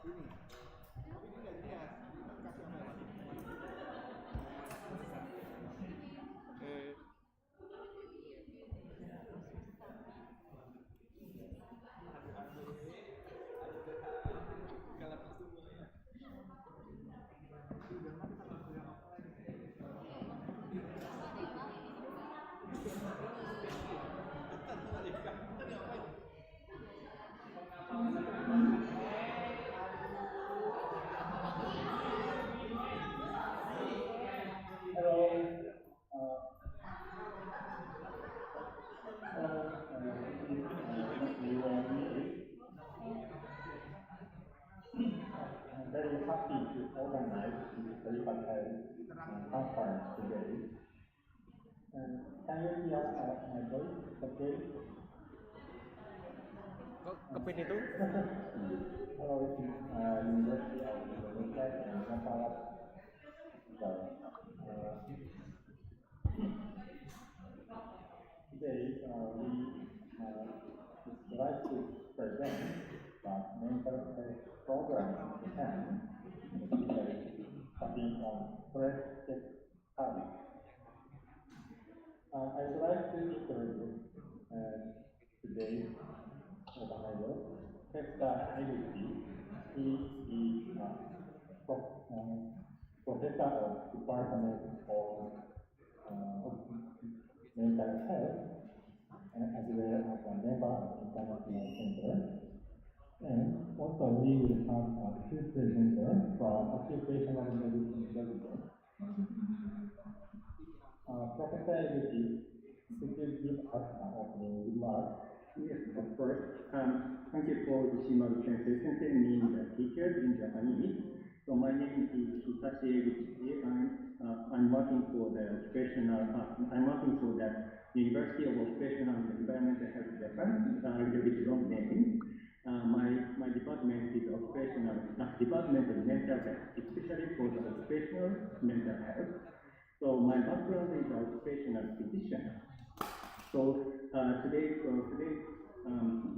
I'm very happy to organize this conference today. Can you hear my voice? Okay. Kapan itu? Hello, University of Indonesia and Jakarta. Today we would like to present the mental health program in Japan, focusing on stress habits. I would like to introduce today organizer, Professor Eguchi. He is professor of Department of Mental Health, as well as a member of International Center. And also we will have two presenters from Occupational Medicine Department. Professor Eguchi, could you give us an opening remark? Yes, of course. Thank you for Ishimaru Sensei meaning the teacher in Japanese. So my name is Hisashi Eguchi, and I'm working for the University of Occupational and Environmental Health Japan. A little bit long name. My department is Department of Mental Health, especially for the occupational mental health. So my background is occupational physician. So today's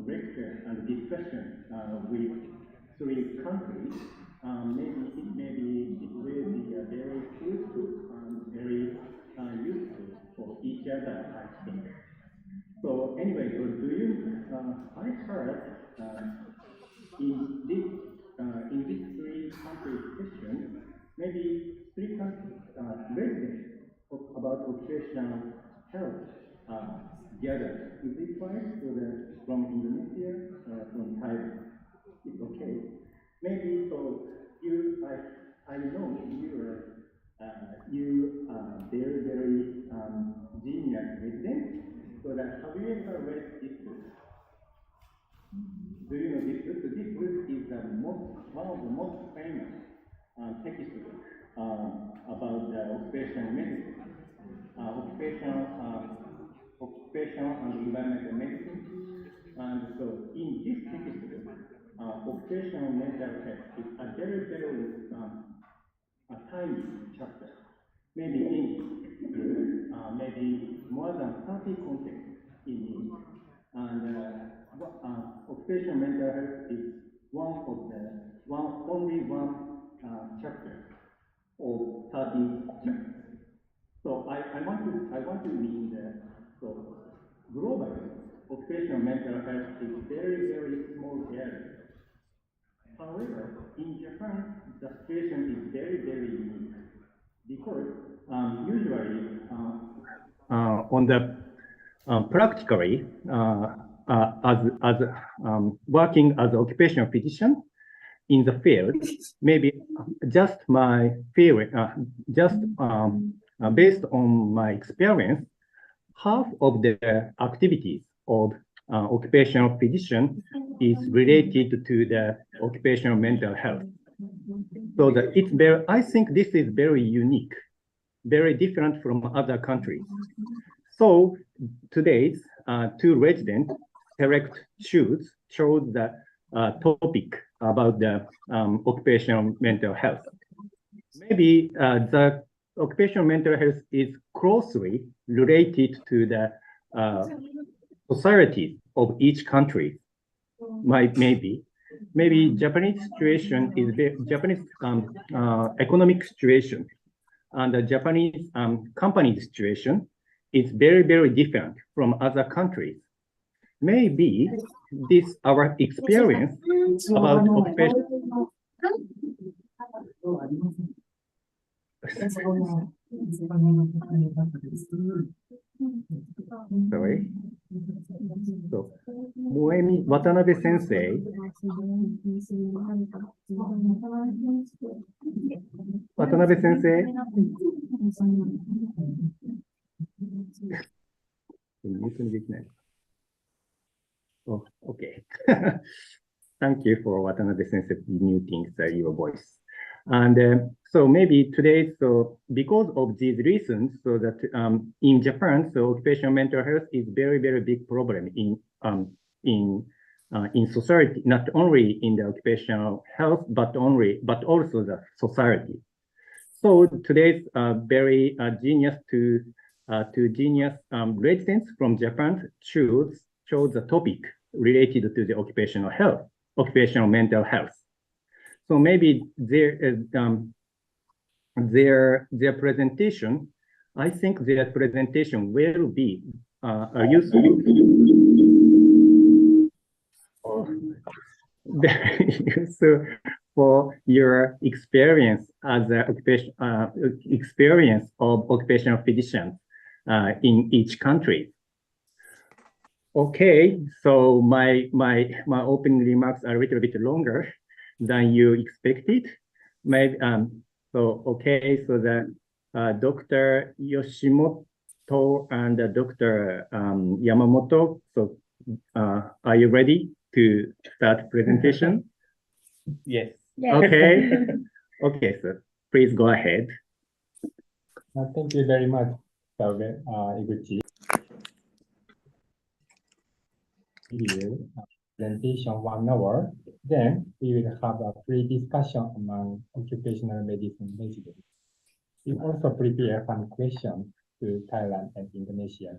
lecture and discussion with three countries, maybe it will be very fruitful and very useful for each other, I think. So anyway, I heard in this three countries session, maybe three countries residents about occupational health gathered. Is it fine from Indonesia, from Thailand? It's okay. Maybe so. I know you are very genius resident. So that have you ever read this book? Do you know this book? This book is one of the most famous textbooks about occupational medicine, occupational and environmental medicine. And so in this textbook, occupational mental health is a very a tiny chapter. Maybe maybe more than 30 contents in it. And occupational mental health is only one chapter of 30 chapters. So I want to mean that so globally, occupational mental health is very small area. However, in Japan, the situation is very unique because usually on the practically as working as an occupational physician in the field, maybe just my feeling, based on my experience, half of the activities of occupational physician is related to the occupational mental health. So that I think this is very unique, very different from other countries. So today's two residents chose the topic about the occupational mental health. Maybe the occupational mental health is closely related to the society of each country, maybe. maybe Japanese situation is the Japanese economic situation and the Japanese company situation is very, very different from other countries. Maybe this our experience about occupation. Sorry. So, Watanabe Sensei. Watanabe Sensei. Oh, okay. Thank you for Watanabe Sensei muting your voice. And so maybe today, so because of these reasons, so that in Japan, so occupational mental health is very, very big problem in society, not only in the occupational health, but also the society. So today's very genius residents from Japan chose the topic related to the occupational health, occupational mental health. So maybe their presentation, I think their presentation will be useful. Very useful for your experience as experience of occupational physicians in each country. Okay, so my opening remarks are a little bit longer than you expected. Maybe okay, so the Dr. Yoshimoto and Dr. Yamamoto. So are you ready to start presentation? Yes. Okay. Okay, so please go ahead. Thank you very much, Iguchi. Presentation 1 hour. Then we will have a free discussion among occupational medicine residents. We also prepare some questions to Thailand and Indonesia.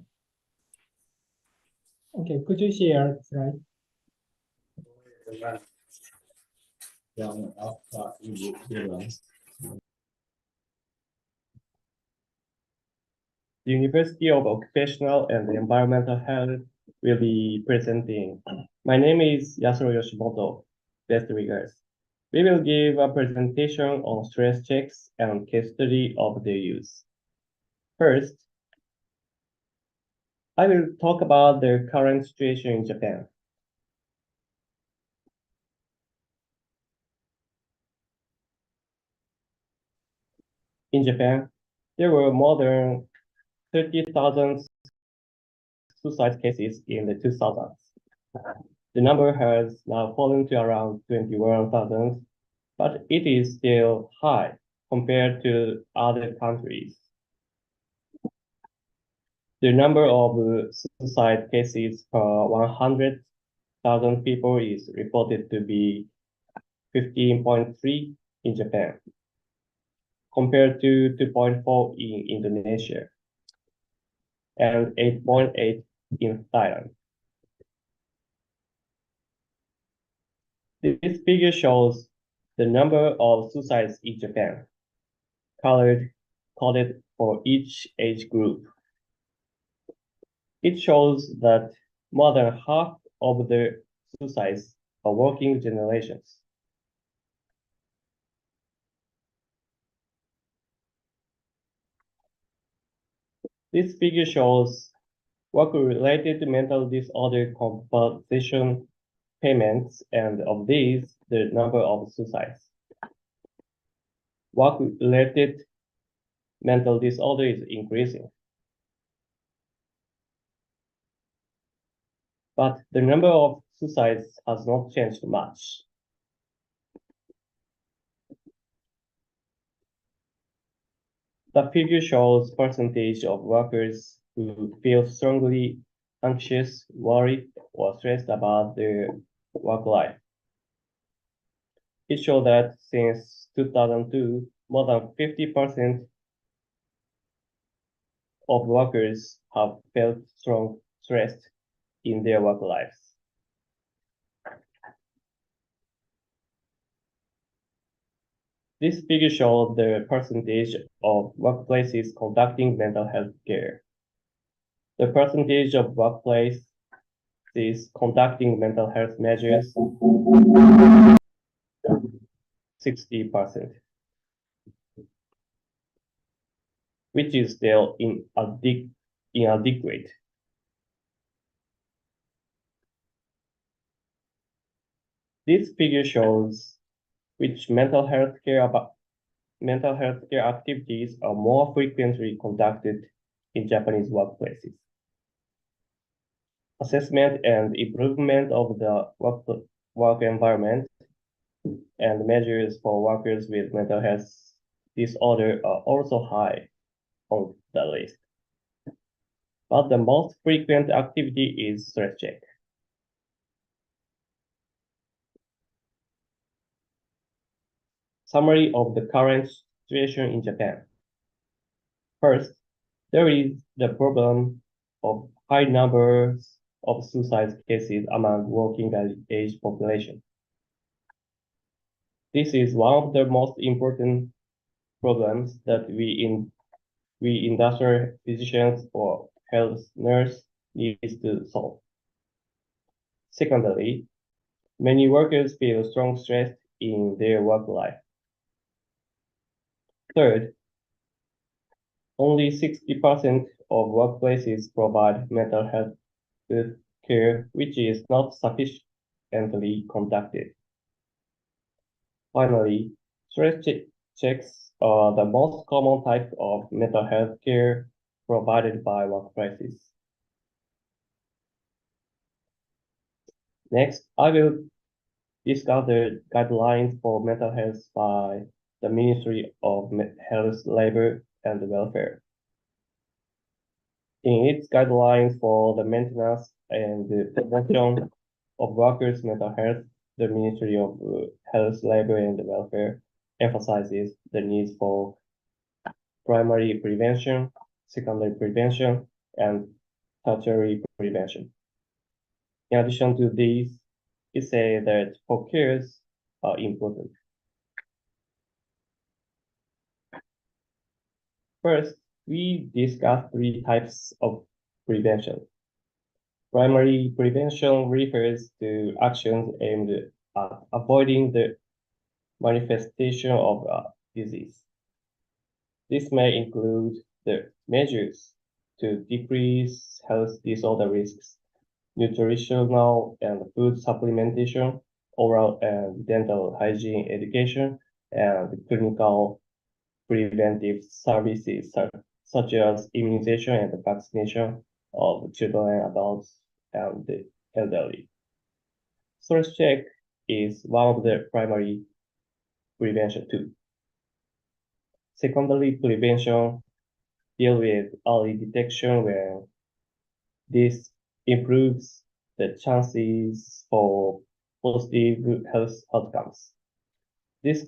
Okay, could you share slide? The University of Occupational and Environmental Health will be presenting. My name is Yasuro Yoshimoto. Best regards. We will give a presentation on stress checks and case study of their use. First, I will talk about the current situation in Japan. In Japan, there were more than 30,000 suicide cases in the 2000s. The number has now fallen to around 21,000, but it is still high compared to other countries. The number of suicide cases per 100,000 people is reported to be 15.3 in Japan, compared to 2.4 in Indonesia and 8.8 in Thailand. This figure shows the number of suicides in Japan, coded for each age group. It shows that more than half of the suicides are working generations. This figure shows work-related mental disorder compensation payments, and of these, the number of suicides. Work-related mental disorder is increasing, but the number of suicides has not changed much. The figure shows percentage of workers who feel strongly anxious, worried, or stressed about their work life. It shows that since 2002, more than 50% of workers have felt strong stress in their work lives. This figure shows the percentage of workplaces conducting mental health care. The percentage of workplaces conducting mental health measures, 60%, which is still inadequate. This figure shows which mental health care activities are more frequently conducted in Japanese workplaces. Assessment and improvement of the work environment and measures for workers with mental health disorder are also high on the list. But the most frequent activity is stress check. Summary of the current situation in Japan. First, there is the problem of high numbers of suicide cases among working age population. This is one of the most important problems that we industrial physicians or health nurse needs to solve. Secondly, many workers feel strong stress in their work life. Third, only 60% of workplaces provide mental health care, which is not sufficiently conducted. Finally, stress checks are the most common type of mental health care provided by workplaces. Next, I will discuss the guidelines for mental health by the Ministry of Health, Labor, and Welfare. In its guidelines for the maintenance and the prevention of workers' mental health, the Ministry of Health, Labor, and Welfare emphasizes the need for primary prevention, secondary prevention, and tertiary prevention. In addition to these, it says that for cares are important. First, we discuss three types of prevention. Primary prevention refers to actions aimed at avoiding the manifestation of a disease. This may include the measures to decrease health disorder risks, nutritional and food supplementation, oral and dental hygiene education, and clinical preventive services such as immunization and vaccination of children, adults, and the elderly. Stress check is one of the primary prevention too. Secondary prevention deals with early detection where this improves the chances for positive health outcomes. This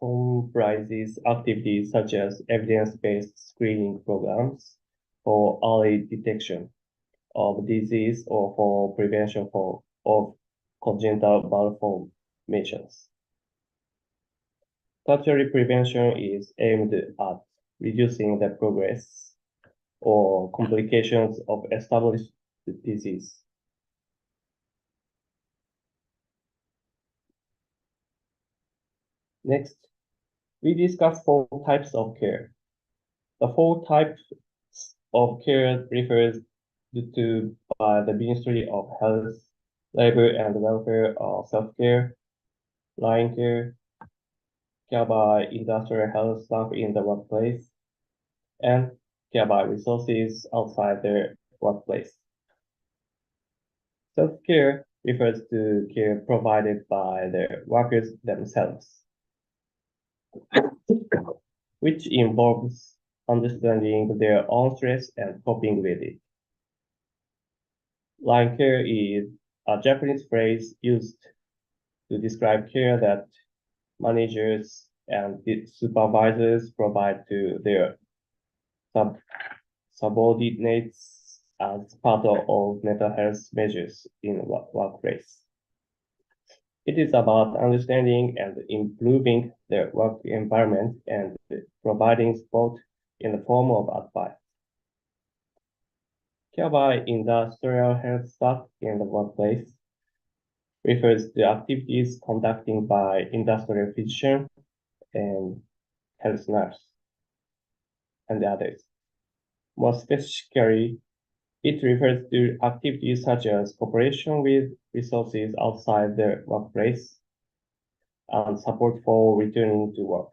comprises activities such as evidence-based screening programs for early detection of disease or for prevention of congenital malformations. Tertiary prevention is aimed at reducing the progress or complications of established disease. Next, we discuss 4 types of care. The 4 types of care referred to by the Ministry of Health, Labor, and Welfare are self-care, line care, care by industrial health staff in the workplace, and care by resources outside the workplace. Self-care refers to care provided by the workers themselves, which involves understanding their own stress and coping with it. Line care is a Japanese phrase used to describe care that managers and supervisors provide to their subordinates as part of mental health measures in workplace. It is about understanding and improving the work environment and providing support in the form of advice. Care by industrial health staff in the workplace refers to activities conducted by industrial physician and health nurse and others. More specifically, it refers to activities such as cooperation with resources outside the workplace and support for returning to work.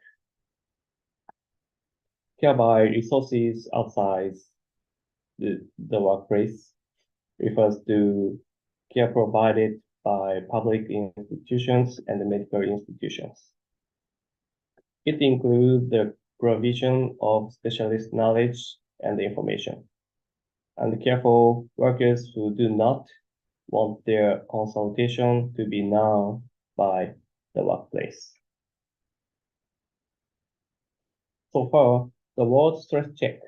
Care by resources outside the workplace refers to care provided by public institutions and medical institutions. It includes the provision of specialist knowledge and information, and care for workers who do not want their consultation to be known by the workplace. So far, the word stress check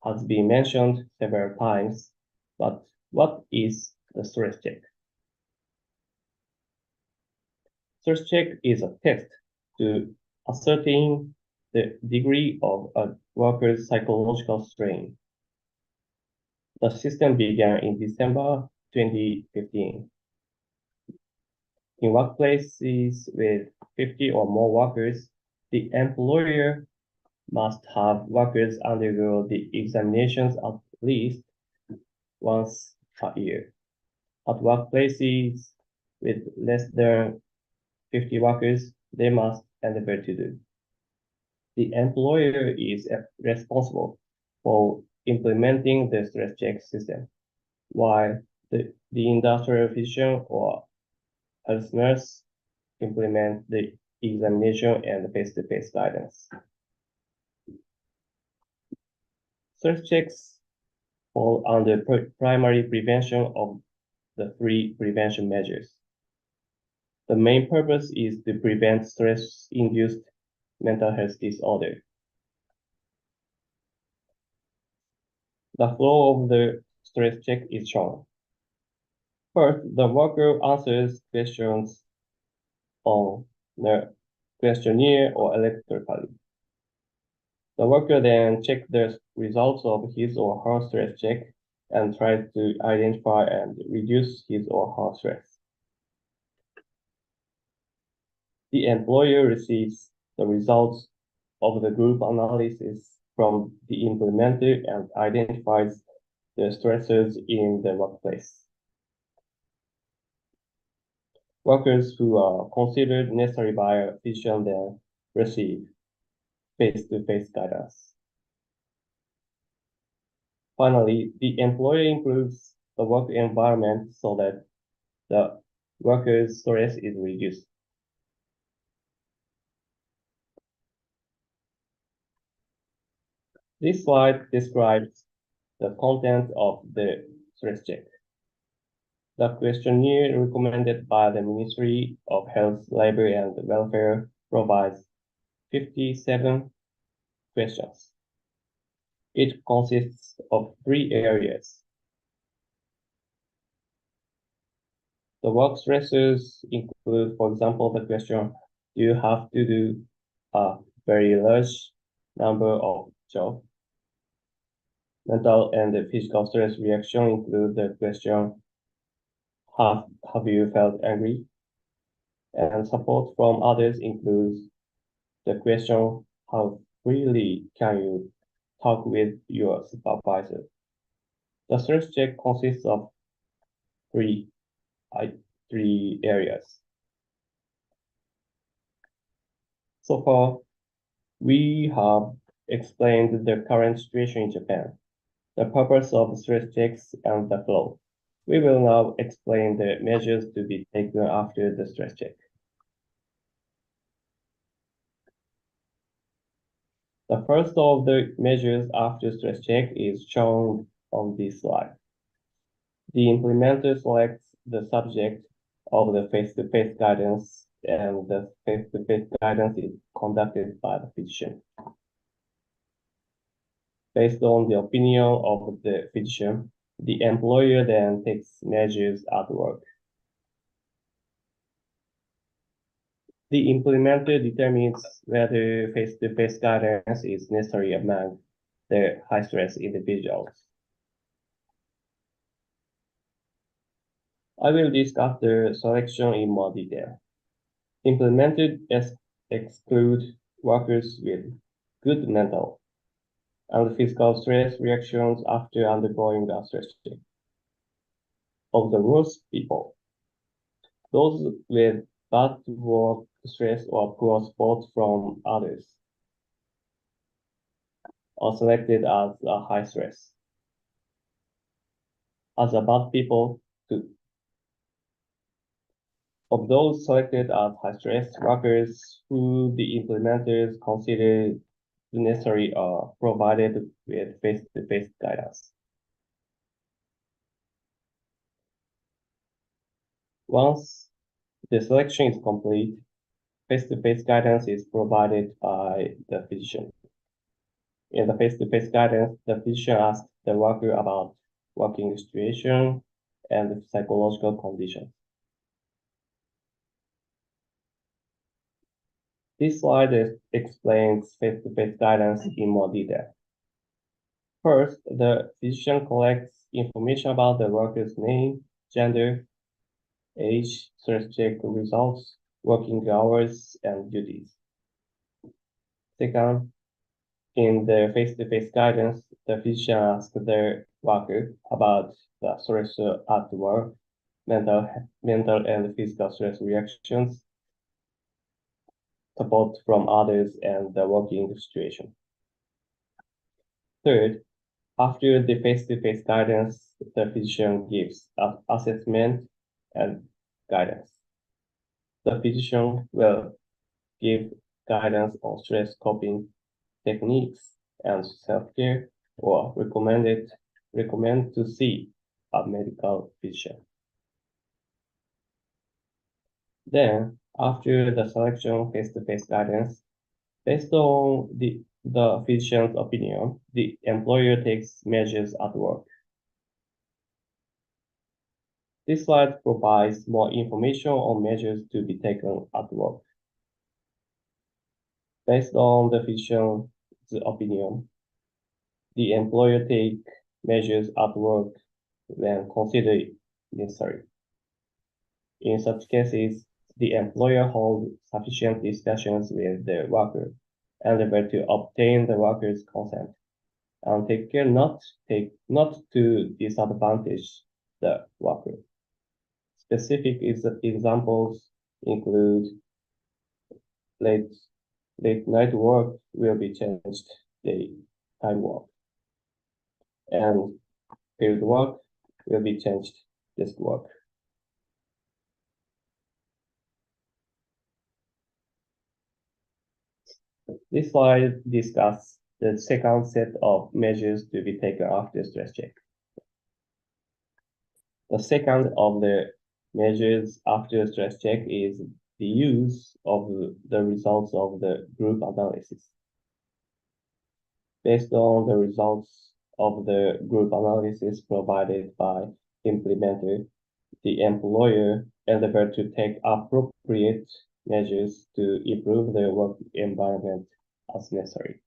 has been mentioned several times, but what is the stress check? Stress check is a test to ascertain the degree of a worker's psychological strain. The system began in December 2015. In workplaces with 50 or more workers, the employer must have workers undergo the examinations at least once per year. At workplaces with less than 50 workers, they must endeavor to do. The employer is responsible for implementing the stress check system, while the industrial physician or health nurse implement the examination and face-to-face guidance. Stress checks fall under primary prevention of the 3 prevention measures. The main purpose is to prevent stress-induced mental health disorder. The flow of the stress check is shown. First, the worker answers questions on the questionnaire or electronically. The worker then checks the results of his or her stress check and tries to identify and reduce his or her stress. The employer receives the results of the group analysis from the implementer and identifies the stressors in the workplace. Workers who are considered necessary by a physician then receive face-to-face guidance. Finally, the employer improves the work environment so that the workers' stress is reduced. This slide describes the content of the stress check. The questionnaire recommended by the Ministry of Health, Labor and Welfare provides 57 questions. It consists of 3 areas. The work stressors include, for example, the question, do you have to do a very large number of jobs? Mental and physical stress reaction include the question, have you felt angry? And support from others includes the question, how freely can you talk with your supervisor? The stress check consists of 3 areas. So far, we have explained the current situation in Japan, the purpose of stress checks, and the flow. We will now explain the measures to be taken after the stress check. The first of the measures after stress check is shown on this slide. The implementer selects the subject of the face-to-face guidance, and the face-to-face guidance is conducted by the physician. Based on the opinion of the physician, the employer then takes measures at work. The implementer determines whether face-to-face guidance is necessary among the high-stress individuals. I will discuss the selection in more detail. Implemented exclude workers with good mental and physical stress reactions after undergoing a stress check. Of the worst people, those with bad work stress or poor support from others are selected as a high stress. As a bad people, too. Of those selected as high stress workers who the implementers consider necessary are provided with face-to-face guidance. Once the selection is complete, face-to-face guidance is provided by the physician. In the face-to-face guidance, the physician asks the worker about working situation and psychological conditions. This slide explains face-to-face guidance in more detail. First, the physician collects information about the worker's name, gender, age, stress check results, working hours, and duties. Second, in the face-to-face guidance, the physician asks the worker about the stress at work, mental and physical stress reactions, support from others, and the working situation. Third, after the face-to-face guidance, the physician gives assessment and guidance. The physician will give guidance on stress coping techniques and self-care, or recommend to see a medical physician. Then, after the selection face-to-face guidance, based on the physician's opinion, the employer takes measures at work. This slide provides more information on measures to be taken at work. Based on the physician's opinion, the employer takes measures at work when considered necessary. In such cases, the employer holds sufficient discussions with the worker and endeavor to obtain the worker's consent and take care not to disadvantage the worker. Specific examples include late night work will be changed daytime work, and field work will be changed desk work. This slide discusses the second set of measures to be taken after stress check. The second of the measures after stress check is the use of the results of the group analysis. Based on the results of the group analysis provided by implementer, the employer endeavor to take appropriate measures to improve the work environment as necessary.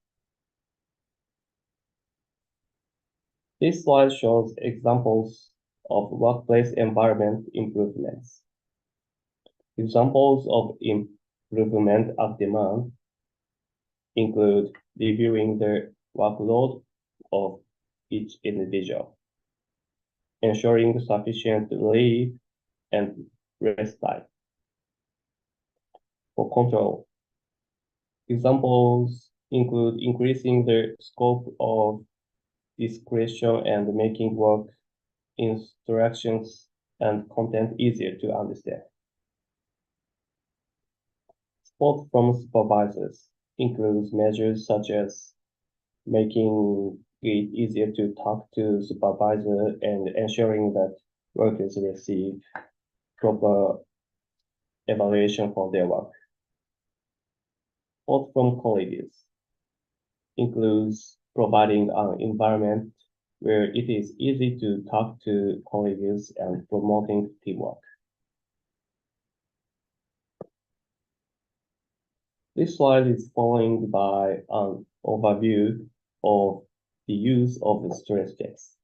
This slide shows examples of workplace environment improvements. Examples of improvement at demand include reviewing the workload of each individual, ensuring sufficient leave and rest time. For control, examples include increasing the scope of discretion and making work instructions and content easier to understand. Support from supervisors includes measures such as making it easier to talk to supervisor and ensuring that workers receive proper evaluation for their work. Support from colleagues includes providing an environment where it is easy to talk to colleagues and promoting teamwork. This slide is followed by an overview of the use of the stress checks.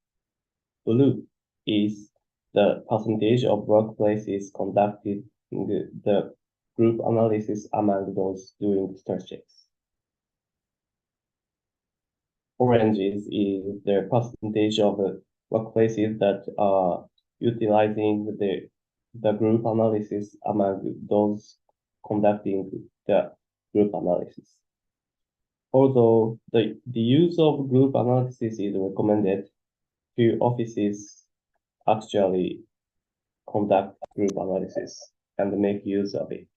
Blue is the percentage of workplaces conducting the group analysis among those doing stress checks. Orange is the percentage of the workplaces that are utilizing the group analysis among those conducting the group analysis. Although the use of group analysis is recommended, few offices actually conduct group analysis and make use of it.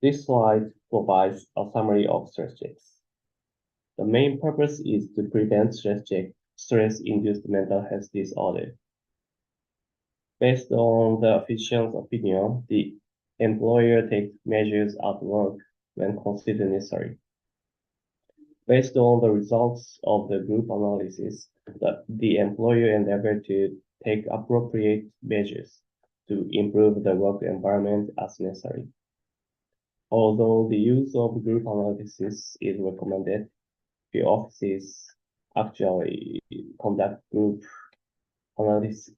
This slide provides a summary of stress checks. The main purpose is to prevent stress-induced mental health disorder. Based on the physician's opinion, the employer takes measures at work when considered necessary. Based on the results of the group analysis, the employer endeavors to take appropriate measures to improve the work environment as necessary. Although the use of group analysis is recommended, the offices actually conduct group analysis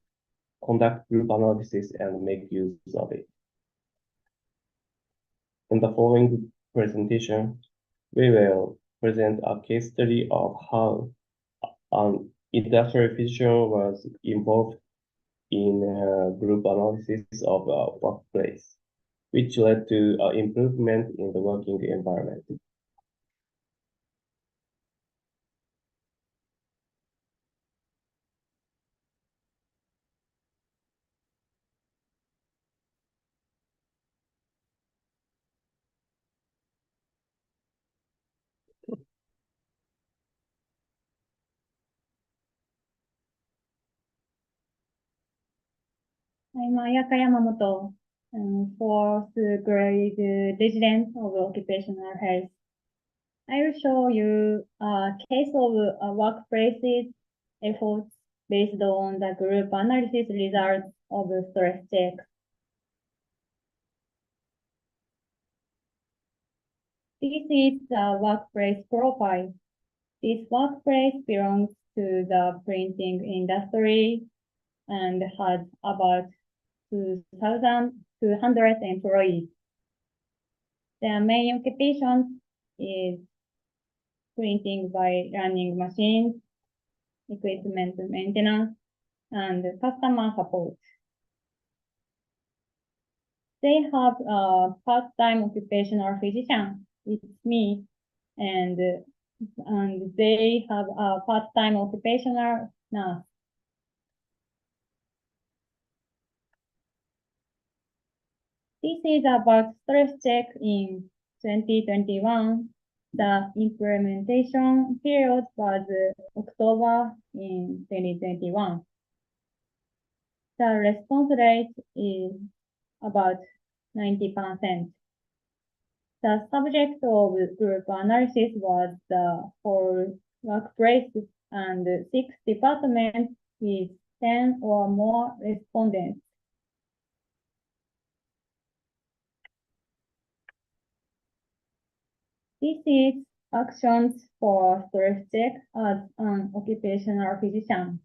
and make use of it. In the following presentation, we will present a case study of how an industrial physician was involved in group analysis of a workplace, which led to an improvement in the working environment. I'm Ayaka Yamamoto, fourth grade resident of occupational health. I will show you a case of workplaces efforts based on the group analysis results of stress checks. This is the workplace profile. This workplace belongs to the printing industry and has about 2,200 employees. Their main occupation is printing by running machines, equipment maintenance, and customer support. They have a part-time occupational physician, it's me, and they have a part-time occupational nurse. This is about stress check in 2021. The implementation period was October in 2021. The response rate is about 90%. The subject of group analysis was the whole workplace and 6 departments with 10 or more respondents. This is actions for stress check as an occupational physician.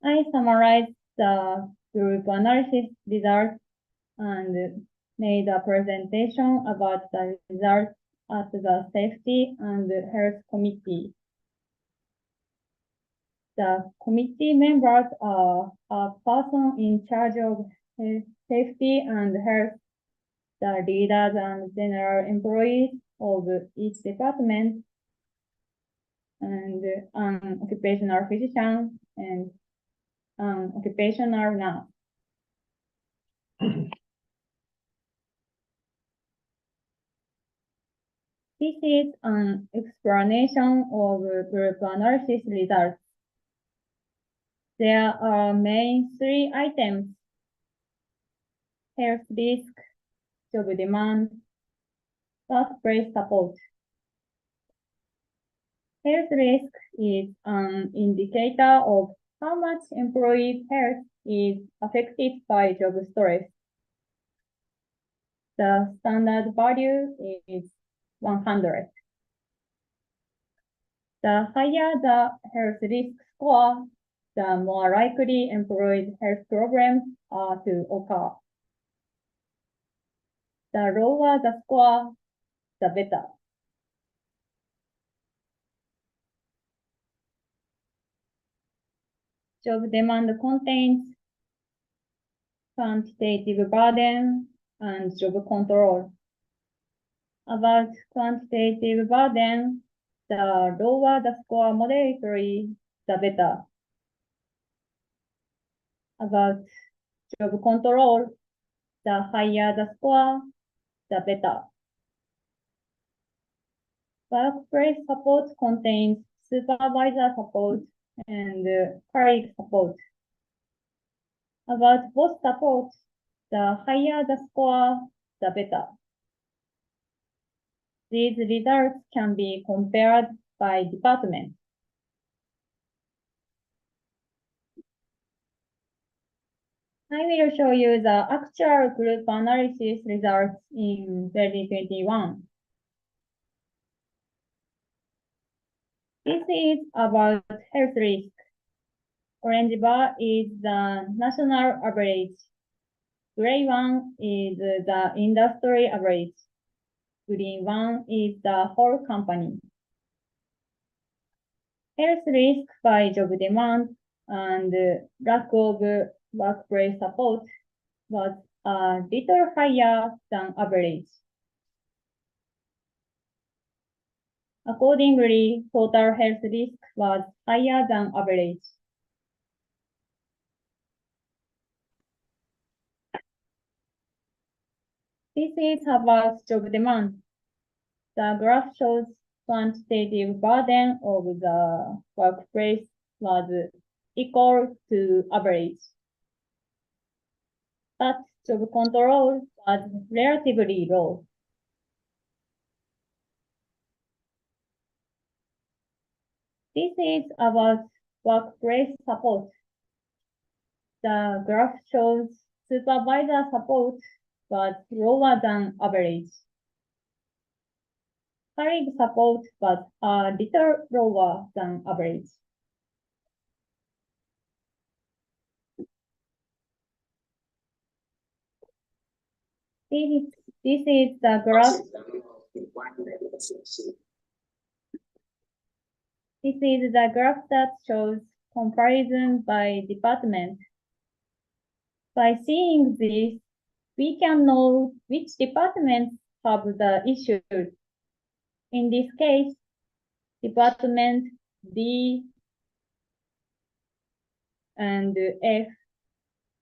I summarized the group analysis results and made a presentation about the results at the Safety and Health Committee. The committee members are a person in charge of safety and health, the leaders and general employees of each department, and an occupational physician and an occupational nurse. This is an explanation of group analysis results. There are main 3 items: health risk, job demand, workplace support. Health risk is an indicator of how much employee health is affected by job stress. The standard value is 100. The higher the health risk score, the more likely employees' health problems are to occur. The lower the score, the better. Job demand contains quantitative burden and job control. About quantitative burden, the lower the score moderately, the better. About job control, the higher the score, the better. Workplace support contains supervisor support and colleague support. About both support, the higher the score, the better. These results can be compared by department. I will show you the actual group analysis results in 2021. This is about health risk. Orange bar is the national average. Gray one is the industry average. Green one is the whole company. Health risk by job demand and lack of workplace support was a little higher than average. Accordingly, total health risk was higher than average. This is about job demand. The graph shows quantitative burden of the workplace was equal to average. But job control was relatively low. This is about workplace support. The graph shows supervisor support was lower than average. Colleague support was a little lower than average. This is the graph. This is the graph that shows comparison by department. By seeing this, we can know which departments have the issue. In this case, Department D and F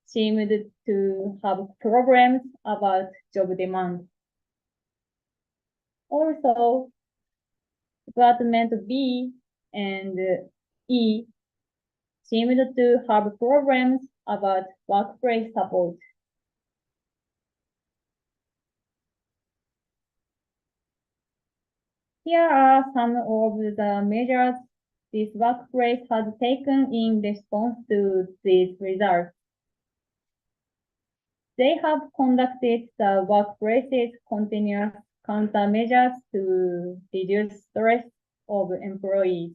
seemed to have problems about job demand. Also, Department B and E seemed to have problems about workplace support. Here are some of the measures this workplace has taken in response to these results. They have conducted the workplace's continuous countermeasures to reduce stress of employees.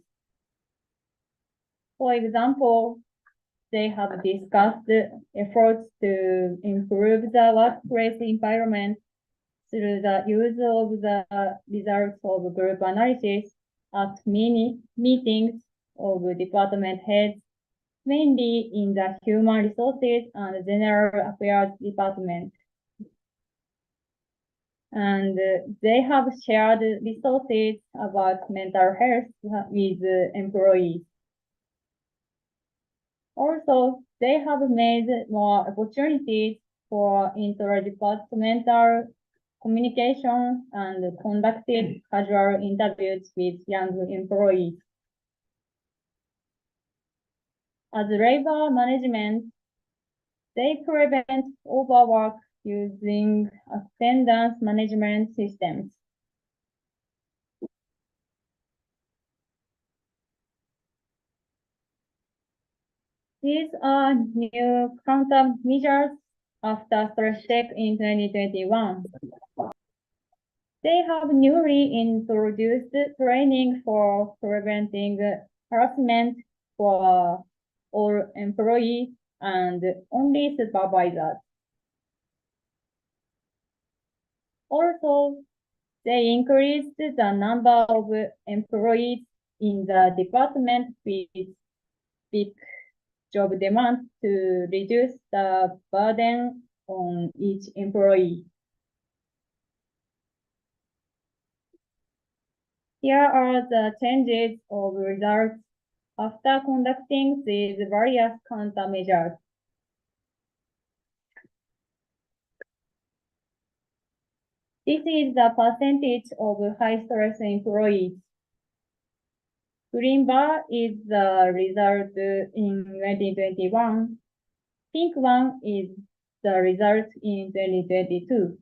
For example, they have discussed efforts to improve the workplace environment through the use of the results of group analysis at meetings of department heads, mainly in the human resources and general affairs department. And they have shared resources about mental health with employees. Also, they have made more opportunities for interdepartmental communication and conducted casual interviews with young employees. As labor management, they prevent overwork using attendance management systems. These are new countermeasures after stress check in 2021. They have newly introduced training for preventing harassment for all employees and only supervisors. Also, they increased the number of employees in the department with big job demand to reduce the burden on each employee. Here are the changes of results after conducting these various countermeasures. This is the percentage of high-stress employees. Green bar is the result in 2021. Pink one is the result in 2022.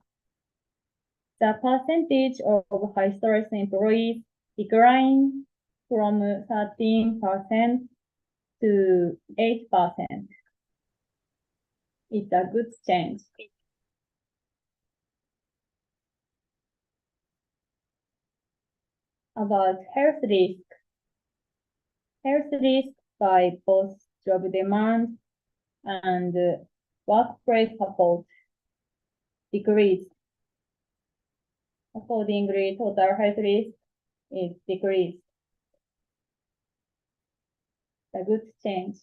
The percentage of high-stress employees declined from 13% to 8%. It's a good change. About health risk. Health risk by both job demand and workplace support decreased. Accordingly, total health risk is decreased. A good change.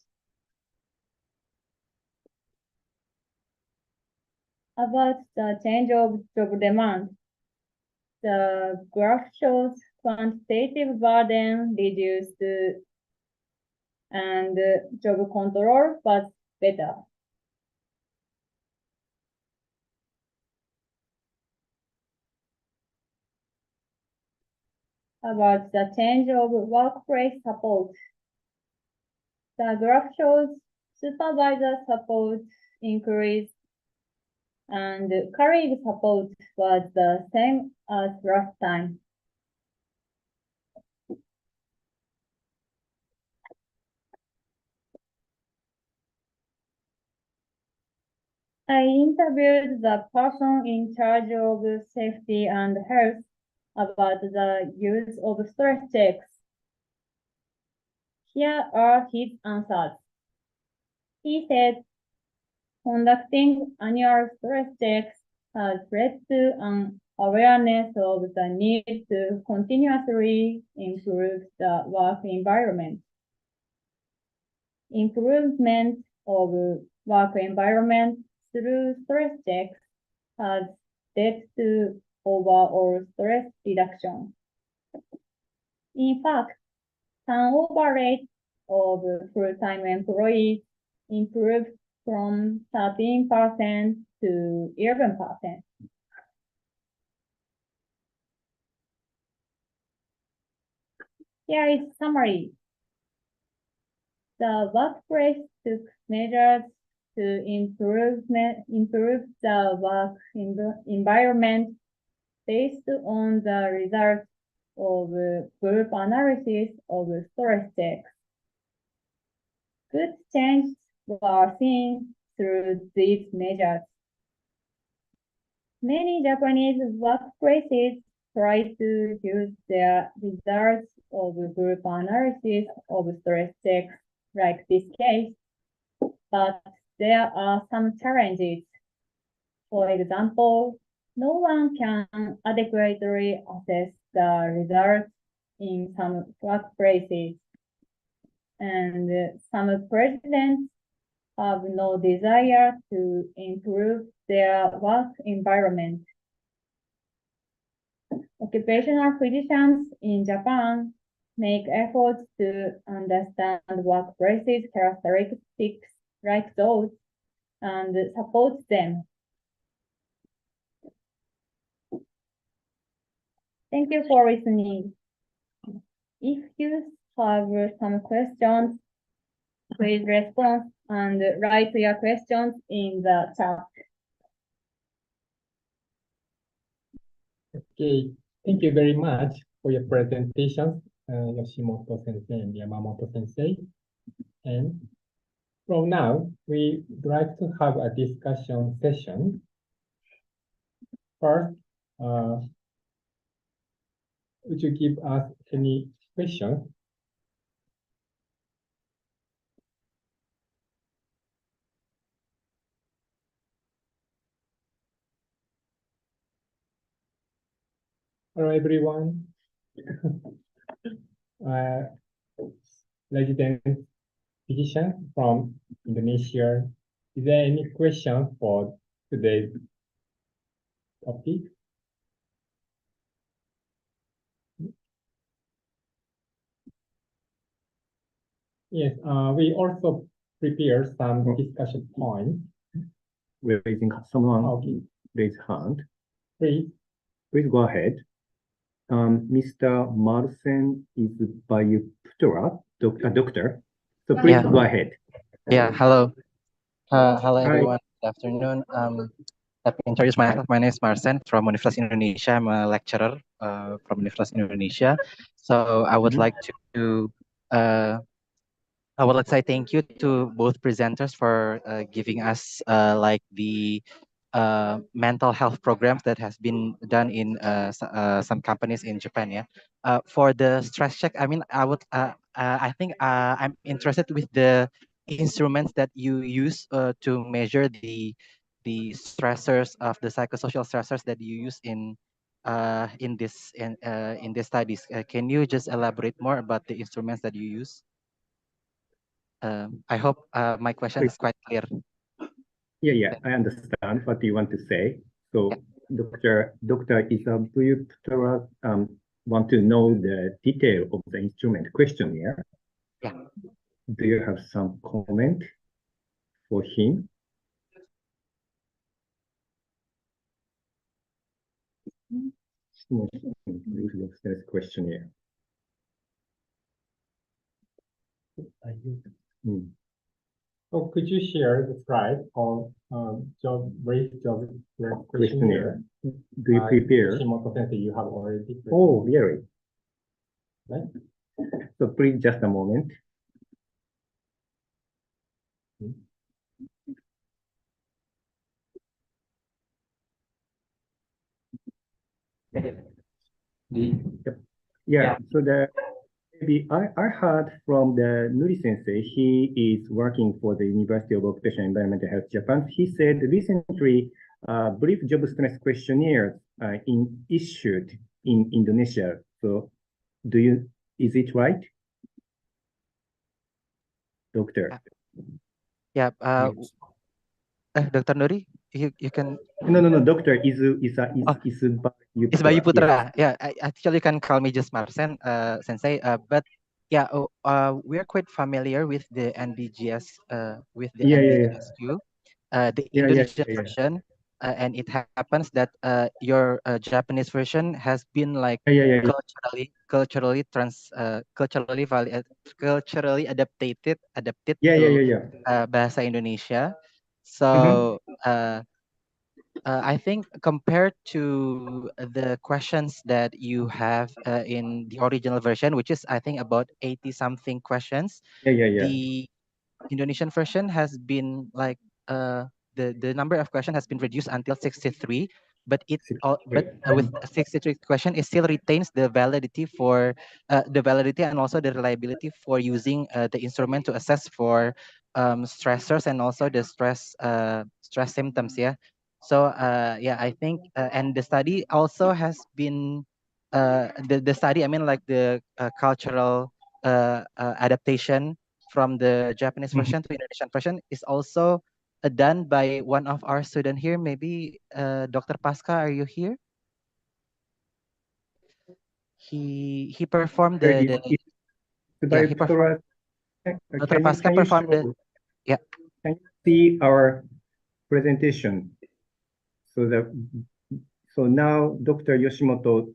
About the change of job demand. The graph shows quantitative burden reduced and job control was better. About the change of workplace support. The graph shows supervisor support increased and colleague support was the same as last time. I interviewed the person in charge of safety and health about the use of stress checks. Here are his answers. He said, conducting annual stress checks has led to an awareness of the need to continuously improve the work environment. Improvement of work environment through stress checks has led to overall stress reduction. In fact, turnover rate of full-time employees improved from 13% to 11%. Here is summary. The workplace took measures to improve the work environment based on the results of group analysis of stress checks. Good changes were seen through these measures. Many Japanese workplaces try to use their results of group analysis of stress checks like this case, but there are some challenges. For example, no one can adequately assess the results in some workplaces, and some presidents have no desire to improve their work environment. Occupational physicians in Japan make efforts to understand workplaces characteristics like those and support them. Thank you for listening. If you have some questions, please respond and write your questions in the chat. Okay, thank you very much for your presentation, Yoshimoto Sensei and Yamamoto Sensei. And From now, we would like to have a discussion session. First, would you give us any questions? Hello, everyone. Resident physician from Indonesia. Is there any question for today's topic? Yes, we also prepare some discussion points. We're raising someone Okay. raise hand. Please. Please go ahead. Mr. Marcin is Bayuputra, doctor. So please go ahead. Yeah, hello. Hello Hi. everyone. Good afternoon. Let me introduce myself. My name is Marcin from Universitas Indonesia. I'm a lecturer from Universitas Indonesia. So I would like to I would like to say thank you to both presenters for giving us like the mental health programs that has been done in some companies in Japan. Yeah. For the stress check, I mean, I think I'm interested with the instruments that you use to measure the stressors of the psychosocial stressors that you use in this studies. Can you just elaborate more about the instruments that you use? I hope my question is quite clear. Yeah, I understand what you want to say. So, Dr. Isabu want to know the detail of the instrument questionnaire. Yeah. Do you have some comment for him? Questionnaire. So could you share the slide on brief job questionnaire? Do you prepare? Shimoto Sensei, you have already prepared. Oh, really? Right? So please just a moment. Yeah. So maybe I heard from the Nuri Sensei, he is working for the University of Occupational Environmental Health Japan. He said recently brief job stress questionnaires issued in Indonesia. So is it right? Doctor. Yeah. Dr. Nuri, you can. No, Doctor is Bayuputra. Yeah, actually you can call me just Marcin, Sensei. But yeah, we are quite familiar with the NDGS, with the NDGSQ, the Indonesian version, and it happens that your Japanese version has been like culturally adapted to bahasa Indonesia. So I think compared to the questions that you have in the original version, which is I think about 80 something questions, the Indonesian version has been like the number of questions has been reduced until 63, but with 63 question, it still retains the validity for the validity and also the reliability for using the instrument to assess for stressors and also the stress symptoms. Yeah. So yeah, I think and the study also has been the study. I mean, like the cultural adaptation from the Japanese version to Indonesian version is also done by one of our students here. Maybe Dr. Pasca, are you here? He performed he performed. Dr. Pasca performed the. Yeah. Can you see our presentation? So now Dr. Yoshimoto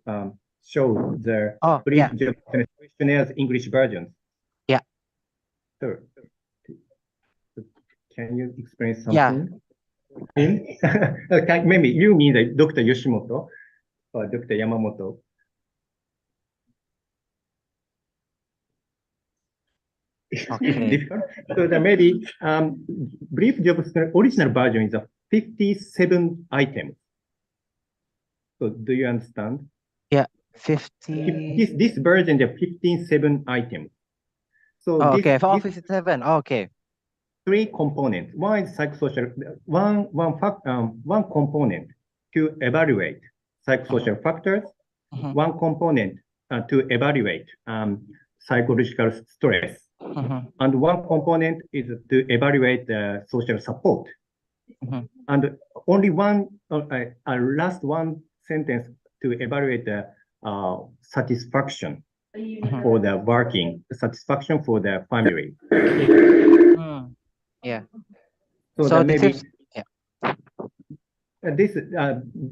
showed the brief job questionnaires English versions. Yeah. So, can you explain something? Yeah. Maybe you mean that Dr. Yoshimoto or Dr. Yamamoto. It's Okay. difficult. So the maybe brief job original version is a 57 items. So do you understand? Yeah, 50. This version is 57 items. So Oh, this, okay. For this 57. Oh, okay. three components. One is psychosocial. One component to evaluate psychosocial factors. Mhm. One component to evaluate psychological stress. Mhm. And one component is to evaluate the social support. Mhm. And only one, last one sentence to evaluate the satisfaction for the working, satisfaction for the family. Mm. Yeah. So So that this maybe is yeah.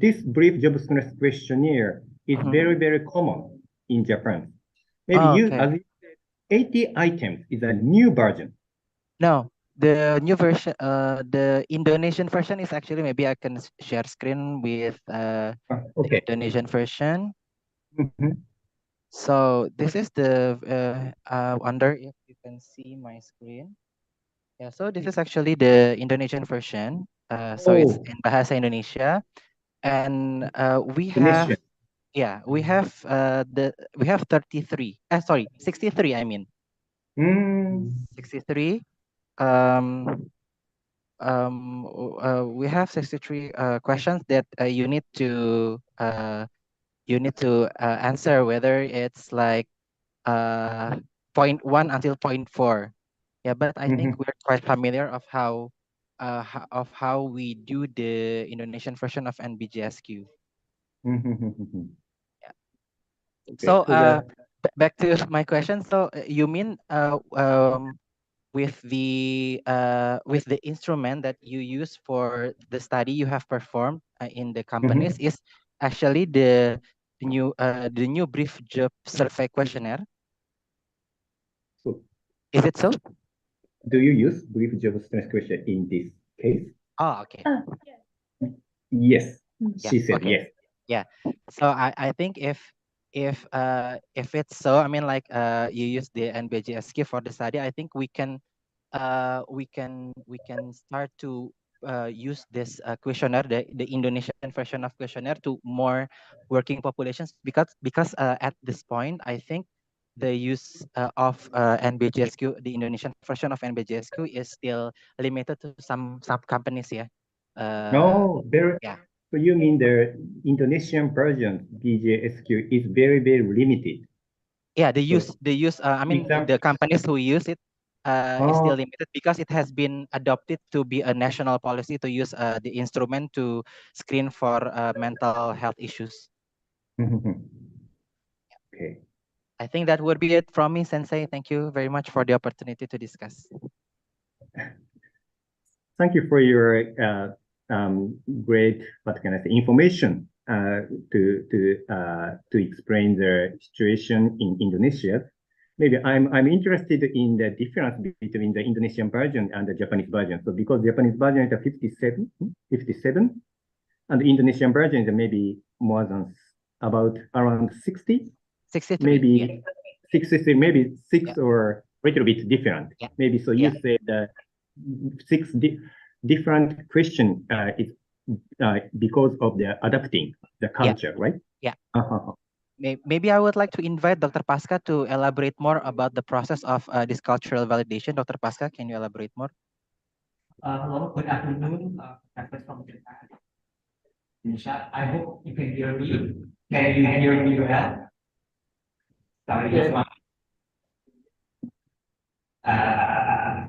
this brief job stress questionnaire is Mhm. very common in Japan. Maybe Oh, you, okay. as 80 items is a new version. No, the new version, the Indonesian version is actually, maybe I can share screen with the Okay. Indonesian version. Mhm. So this is the wonder if you can see my screen. Yeah, so this is actually the Indonesian version. So it's Oh, in Bahasa Indonesia, and we Indonesian. have, yeah, we have 33. Sorry, 63. I mean, Mm. 63. We have 63 questions that you need to answer, whether it's like point 1 until point 4. Yeah, but I think Mhm. we're quite familiar of how we do the Indonesian version of NBGSQ. Mhm. Yeah. Okay, So so the back to my question. So you mean with the instrument that you use for the study you have performed in the companies is actually the new brief job survey questionnaire. so Is it so? do you use brief job stress question in this case? Oh, okay. Yes, Yeah. she said Okay. yes. Yeah. So I think if it's so, I mean, like you use the NBGSQ for the study, I think we can start to use this questionnaire, the Indonesian version of questionnaire, to more working populations, because at this point I think the use of NBGSQ, the Indonesian version of NBGSQ, is still limited to some companies. Yeah. No, very. Yeah. So you mean the Indonesian version BJSQ is very limited. Yeah, So the use I mean, example, the companies who use it is oh, still limited, because it has been adopted to be a national policy to use the instrument to screen for mental health issues. okay. I think that would be it from me, Sensei. Thank you very much for the opportunity to discuss. Thank you for your great, what can I say, information to explain the situation in Indonesia. Maybe I'm interested in the difference between the Indonesian version and the Japanese version. So because Japanese version is a 57, and the Indonesian version is maybe more than around 60, 63. maybe Yeah. 63, maybe six Yeah. or a little bit different. Yeah. Maybe so you said six different question is because of the adapting the culture, right? Yeah. Maybe I would like to invite Dr. Pasca to elaborate more about the process of this cultural validation. Dr. Pasca, can you elaborate more? Hello, good afternoon. Breakfast from Japan. Nisha, I hope you can hear me. Can you hear me well? Sorry, just one. Uh,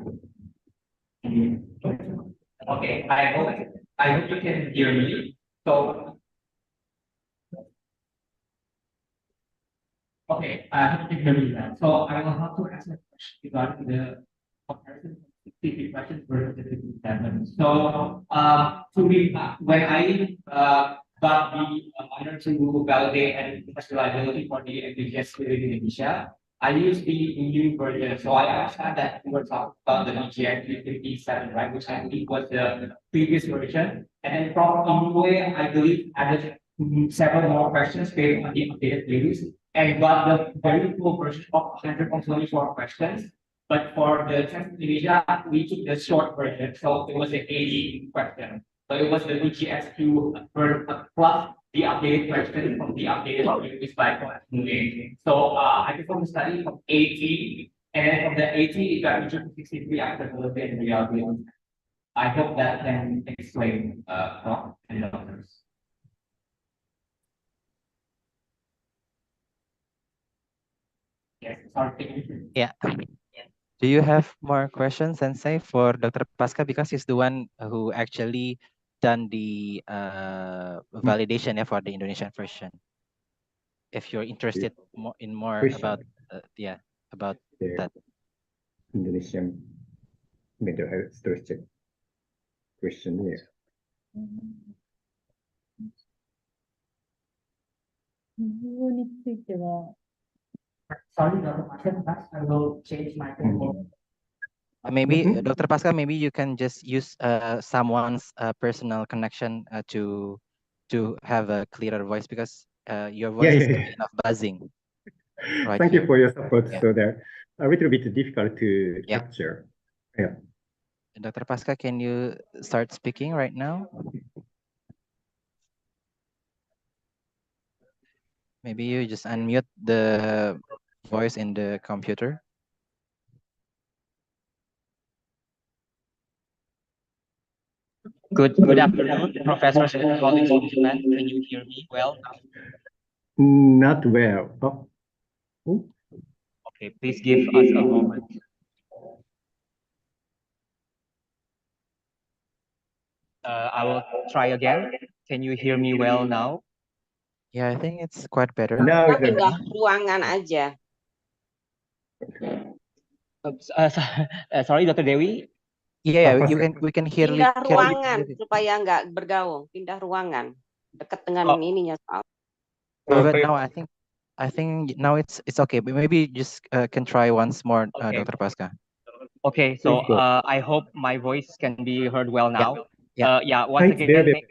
okay, I hope you can hear me. So, okay, I hope you can hear me well. So I will have to answer the question regarding the comparison of 60 questions versus the 57. So, when I got the honor to validate and test reliability for the NBGS in Indonesia, I used the new version. So I understand that we were talking about the BGS 57, right, which I believe was the previous version. And then from Imue, I believe added several more questions based on the updated release and got the very full version of 124 questions. But for the test in Indonesia, we took the short version, so it was an 80 question. So it was the VGSQ plus the updated question from the updated previous by Nune. So I performed the study from 80, and then from the 80, it got reached to 63 after the in reality. I hope that can explain Prof and the others. Yes, sorry. Yeah. Do you have more questions, Sensei, for Dr. Pasca? Because he's the one who actually done the validation for the Indonesian version. If you're interested more about about that. Indonesian mental health structure questionnaire. Sorry, Dr. Pasca, I will change my phone. Maybe Dr. Pasca, maybe you can just use someone's personal connection to have a clearer voice, because your voice is kind of buzzing. Right. Thank you for your support. Yeah. So that a little bit difficult to capture. Yeah. Dr. Pasca, can you start speaking right now? Maybe you just unmute the voice in the computer. Good afternoon, professors and colleagues from Japan. Can you hear me well? Not well. Oh. Okay, please give us a moment. I will try again. Can you hear me well now? Yeah, I think it's quite better. Now Pindah ruangan aja. Sorry, Dr. Dewi. Yeah, we can hear. Pindah ruangan supaya nggak bergaung. Pindah ruangan dekat dengan ininya soal. But now I think now it's okay. But maybe just can try once more, Okay. Dr. Pasca. Okay, so I hope my voice can be heard well now. Yeah. Once again.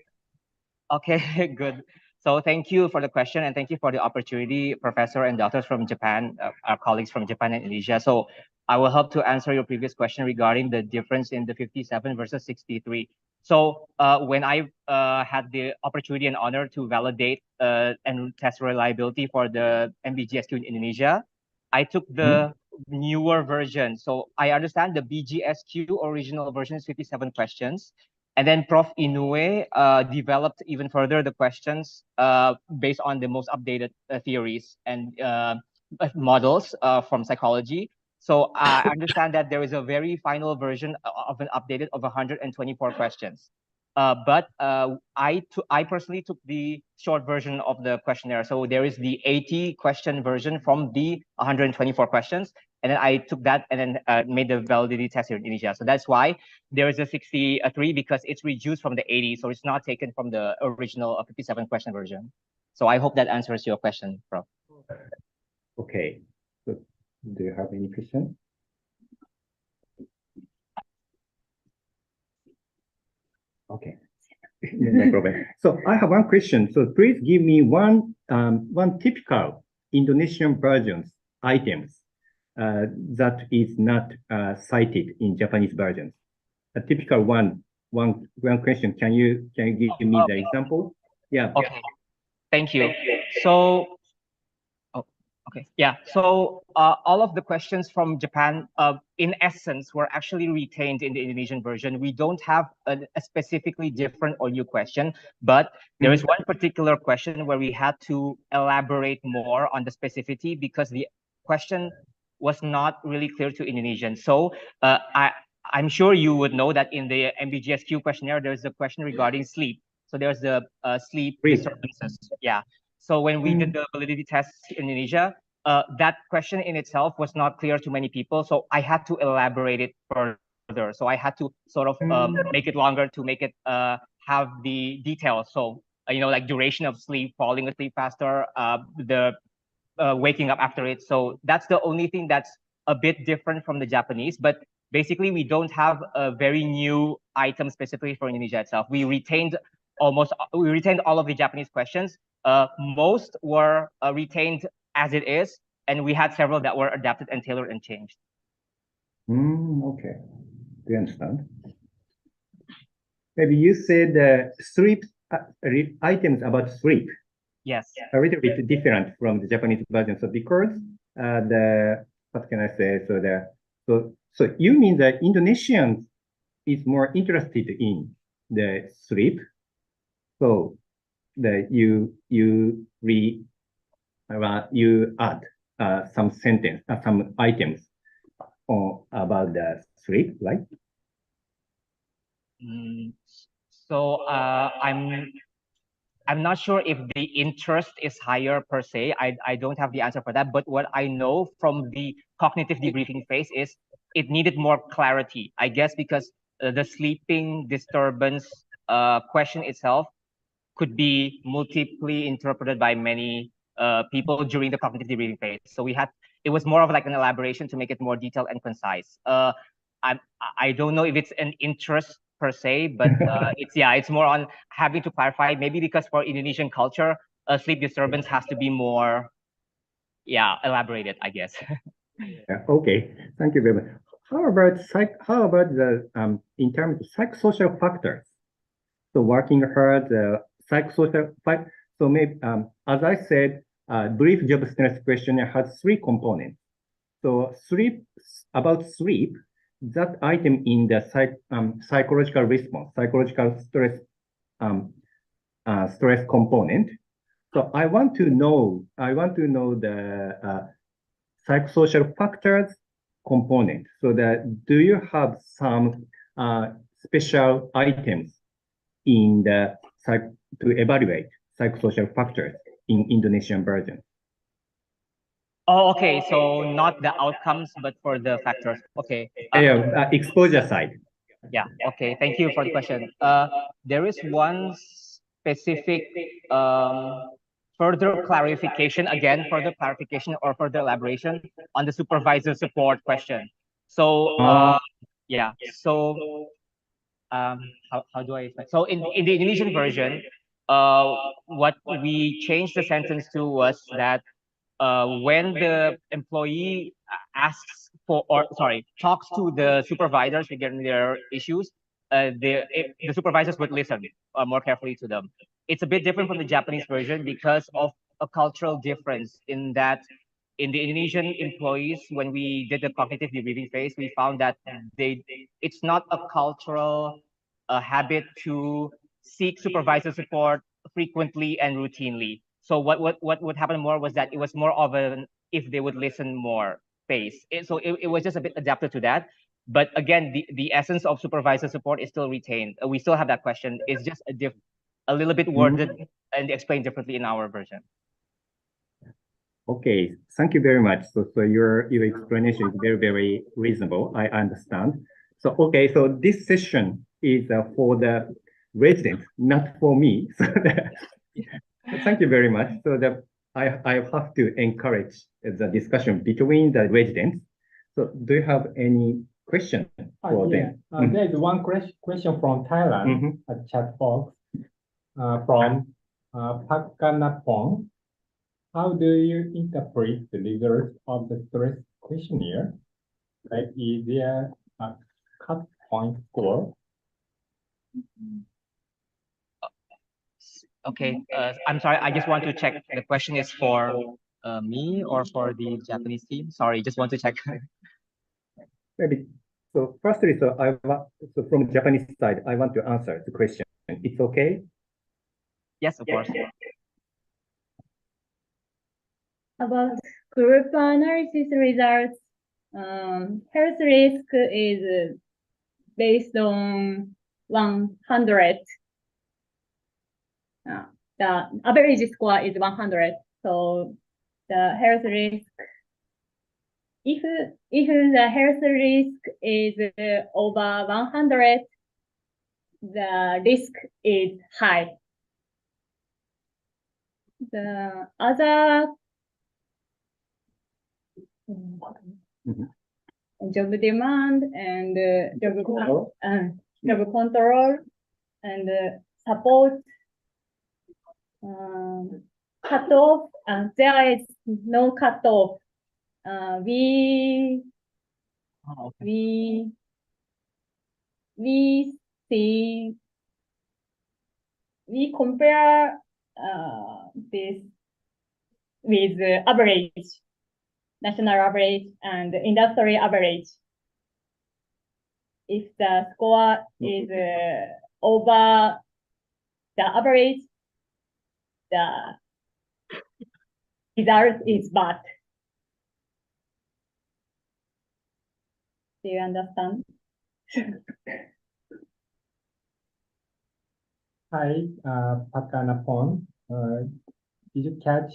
Okay, good. So thank you for the question, and thank you for the opportunity, Professor and doctors from Japan, our colleagues from Japan and Indonesia. So I will help to answer your previous question regarding the difference in the 57 versus 63. So when I had the opportunity and honor to validate and test reliability for the MBGSQ in Indonesia, I took the newer version. So I understand the BGSQ original version is 57 questions. And then Prof. Inoue developed even further the questions based on the most updated theories and models from psychology. So I understand that there is a very final version of an updated of 124 questions. But I personally took the short version of the questionnaire. So there is the 80 question version from the 124 questions. And then I took that and then made the validity test here in Indonesia. So that's why there is a 63 because it's reduced from the 80. So it's not taken from the original 57 question version. So I hope that answers your question, Prof. Okay. So, do you have any question? Okay. No problem. So I have one question. So please give me one typical Indonesian versions items that is not cited in Japanese versions. A typical one question. Can you give me the example? Yeah. Okay. Thank you. So, okay. Yeah. So all of the questions from Japan, in essence, were actually retained in the Indonesian version. We don't have a specifically different or new question, but there is one particular question where we had to elaborate more on the specificity because the question was not really clear to Indonesian. So I'm sure you would know that in the MBGSQ questionnaire, there's a question regarding sleep. So there's the sleep disturbances. Yeah. So when we did the validity test in Indonesia, that question in itself was not clear to many people. So I had to elaborate it further. So I had to sort of make it longer to make it have the details. So, like duration of sleep, falling asleep faster, the waking up after it. So that's the only thing that's a bit different from the Japanese. But basically, we don't have a very new item specifically for Indonesia itself. We retained all of the Japanese questions. Most were retained as it is, and we had several that were adapted and tailored and changed. Okay, do you understand? Maybe you said sleep items about sleep Yes. a little bit different from the Japanese version. So because the what can I say? So you mean that Indonesians is more interested in the sleep. So you add some sentence, some items about the sleep, right? So I'm not sure if the interest is higher per se. I don't have the answer for that. But what I know from the cognitive debriefing phase is it needed more clarity. I guess because the sleeping disturbance question itself could be multiply interpreted by many people during the cognitive debriefing phase. So it was more of like an elaboration to make it more detailed and concise. I don't know if it's an interest per se, but it's more on having to clarify. Maybe because for Indonesian culture, sleep disturbance has to be more elaborated, I guess. Yeah, okay, thank you very much. How about the in terms of psychosocial factors? So working hard, psychosocial fact. So maybe as I said, brief job stress questionnaire has three components. So about sleep, that item in the psychological response, psychological stress component. So I want to know the psychosocial factors component. So do you have some special items in the to evaluate psychosocial factors in Indonesian version? Oh, okay. So not the outcomes, but for the factors. Okay. Exposure side. Yeah. Okay. Thank you for the question. There is one specific further clarification or further elaboration on the supervisor support question. So yeah. So how do I explain? So in the Indonesian version, what we changed the sentence to was that when the employee asks for, or sorry, talks to the supervisors regarding their issues, the supervisors would listen more carefully to them. It's a bit different from the Japanese version because of a cultural difference in that in the Indonesian employees, when we did the cognitive debriefing phase, we found that it's not a cultural habit to seek supervisor support frequently and routinely. So what would happen more was that it was more of an if they would listen more phase. It was just a bit adapted to that. But again, the essence of supervisor support is still retained. We still have that question. It's just a little bit worded and explained differently in our version. Okay, thank you very much. So your explanation is very, very reasonable. I understand. So okay, so this session is for the residents, not for me. So thank you very much. So I have to encourage the discussion between the residents. So do you have any question for them? There is one question from Thailand, a chat box from Pakanapong. How do you interpret the results of the stress questionnaire? Like, is there a cut point score? Okay, I'm sorry. I just want to check. The question is for me or for the Japanese team? Sorry, just want to check. Maybe. So firstly, so from the Japanese side, I want to answer the question. It's okay? Yes, of course. About group analysis results, health risk is based on 100. The average score is 100. So the health risk, if the health risk is over 100, the risk is high. The other job demand and job control and support cutoff. There is no cutoff. We Oh, okay. we see we compare this with average, national average and industry average. If the score is over the average, the result is bad. Do you understand? Hi, Pakanapon. Did you catch?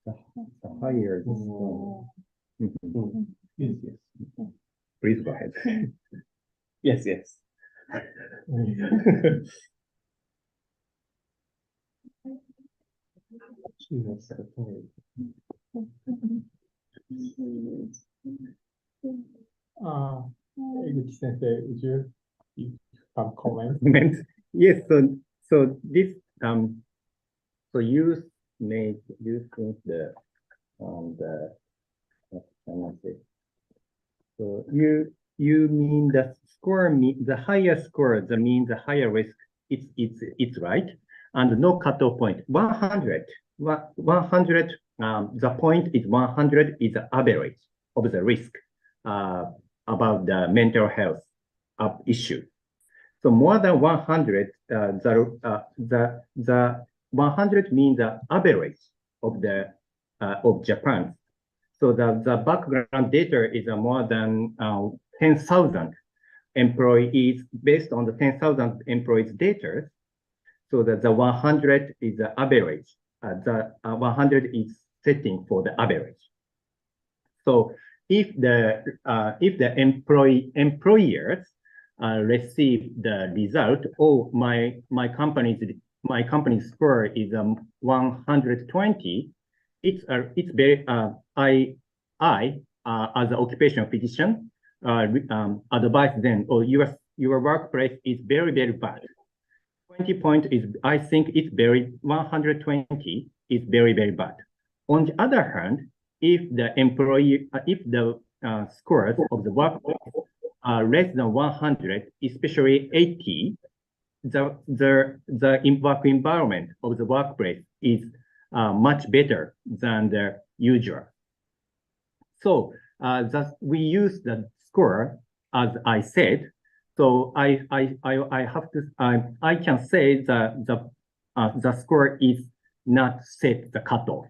The higher the score. Yes, yes. Please go ahead. Yes, yes. Eguchi Sensei, would you give some comments? Yes, so this so you think the what can I say? So you mean the score the higher score, that means the higher risk. It's right, and no cutoff point. 100. The point is 100 is the average of the risk about the mental health issue. So more than 100, the 100 means the average of the of Japan. So the background data is more than 10,000 employees based on the 10,000 employees data. So that the 100 is the average. The 100 is setting for the average. So if the employers receive the result, oh, my company's score is 120. It's very as an occupational physician advise them, or your workplace is very bad. 20 point is, I think it's 120 is very bad. On the other hand, if the scores of the workplace are less than 100, especially 80, the work environment of the workplace is much better than the usual. So we use the score, as I said. So I can say that the score is not set the cutoff.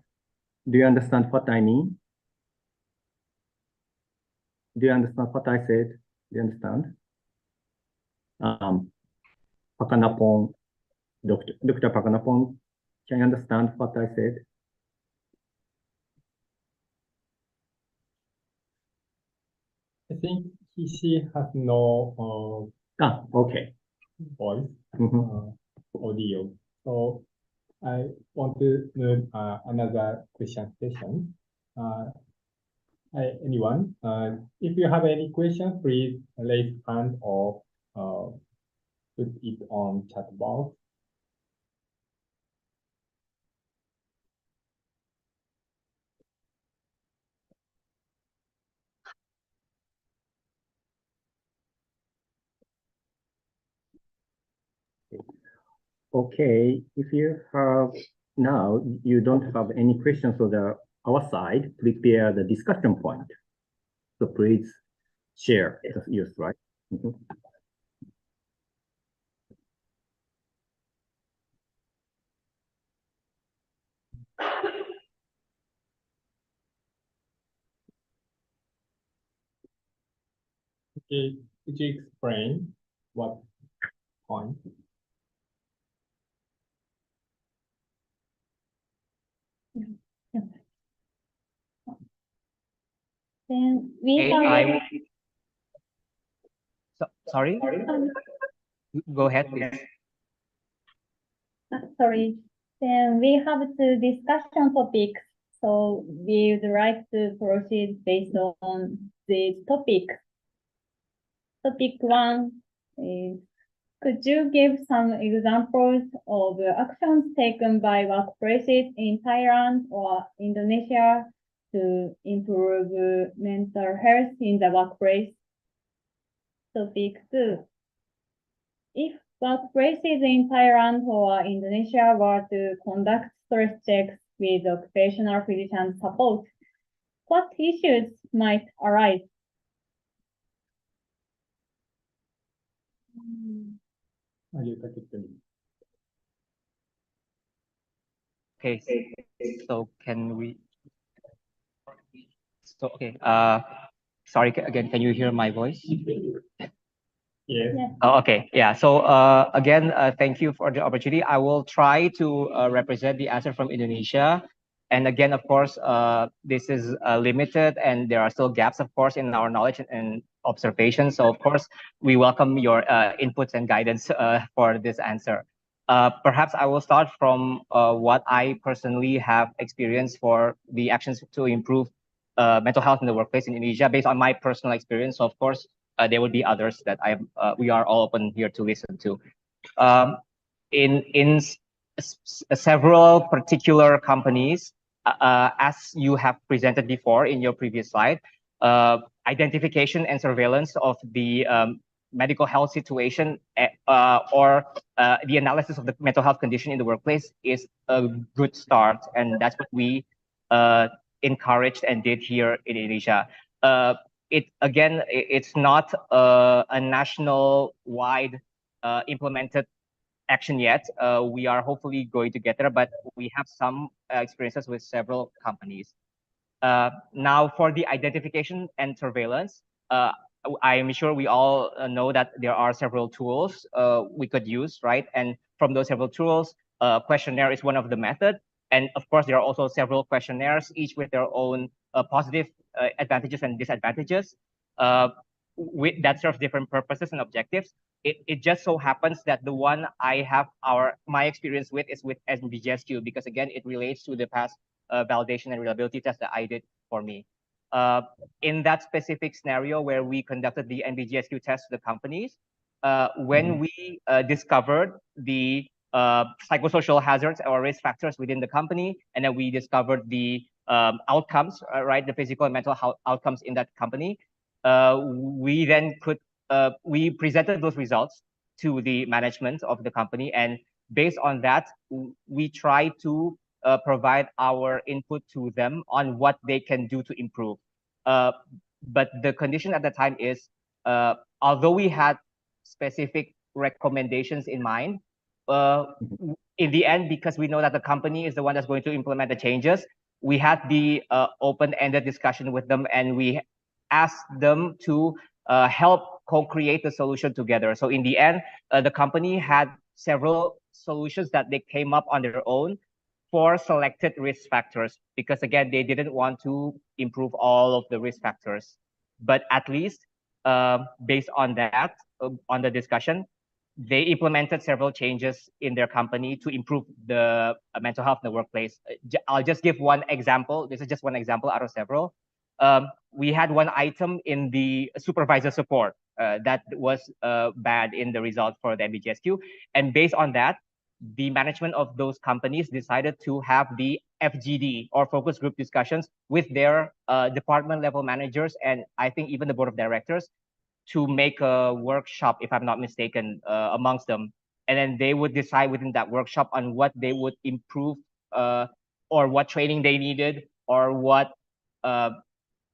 Do you understand what I mean? Do you understand what I said? Do you understand? Pakanapon, Dr. Pakanapon, can you understand what I said? I think she has no okay. voice, audio. So I want to move another question session. Anyone, if you have any questions, please raise hand or put it on chat box. Okay, if you have now, you don't have any questions on our side, prepare the discussion point. So please share your slide. Okay, could you explain what point? Then we Okay, have. sorry. Go ahead, please. Sorry. Then we have two discussion topics. So we would like to proceed based on the topic. Topic one is Could you give some examples of actions taken by workplaces in Thailand or Indonesia to improve mental health in the workplace? Topic 2. If workplaces in Thailand or Indonesia were to conduct stress checks with occupational physician support, what issues might arise? Okay, so can we? So okay. Sorry again. Can you hear my voice? Yes. Oh, okay. Yeah. So again, thank you for the opportunity. I will try to represent the answer from Indonesia. And again, of course, this is limited and there are still gaps, of course, in our knowledge and observation. So of course, we welcome your inputs and guidance for this answer. Perhaps I will start from what I personally have experienced for the actions to improve mental health in the workplace in Indonesia based on my personal experience. So of course, there would be others that we are all open here to listen to. In several particular companies, as you have presented before in your previous slide, identification and surveillance of the medical health situation or the analysis of the mental health condition in the workplace is a good start, and that's what we encouraged and did here in Indonesia. It's not a national wide implemented action yet. We are hopefully going to get there, but we have some experiences with several companies. Now for the identification and surveillance, I am sure we all know that there are several tools we could use, right? And from those several tools, questionnaire is one of the methods. And of course, there are also several questionnaires, each with their own positive advantages and disadvantages that serve different purposes and objectives. It just so happens that the one I have my experience with is with NBGSQ because again, it relates to the past validation and reliability test that I did for me. In that specific scenario where we conducted the NBGSQ test to the companies, when we discovered the psychosocial hazards or risk factors within the company, and then we discovered the outcomes, right, the physical and mental health outcomes in that company, we then we presented those results to the management of the company, and based on that, we try to provide our input to them on what they can do to improve. But the condition at the time is, although we had specific recommendations in mind, in the end, because we know that the company is the one that's going to implement the changes, we had the open-ended discussion with them, and we asked them to help co-create the solution together. So in the end, the company had several solutions that they came up on their own for selected risk factors, because again, they didn't want to improve all of the risk factors. But at least based on that, on the discussion, they implemented several changes in their company to improve the mental health in the workplace. I'll just give one example. This is just one example out of several. We had one item in the supervisor support that was bad in the result for the MBGSQ. And based on that, the management of those companies decided to have the FGD or focus group discussions with their department level managers, and I think even the board of directors, to make a workshop, if I'm not mistaken, amongst them. And then they would decide within that workshop on what they would improve or what training they needed or what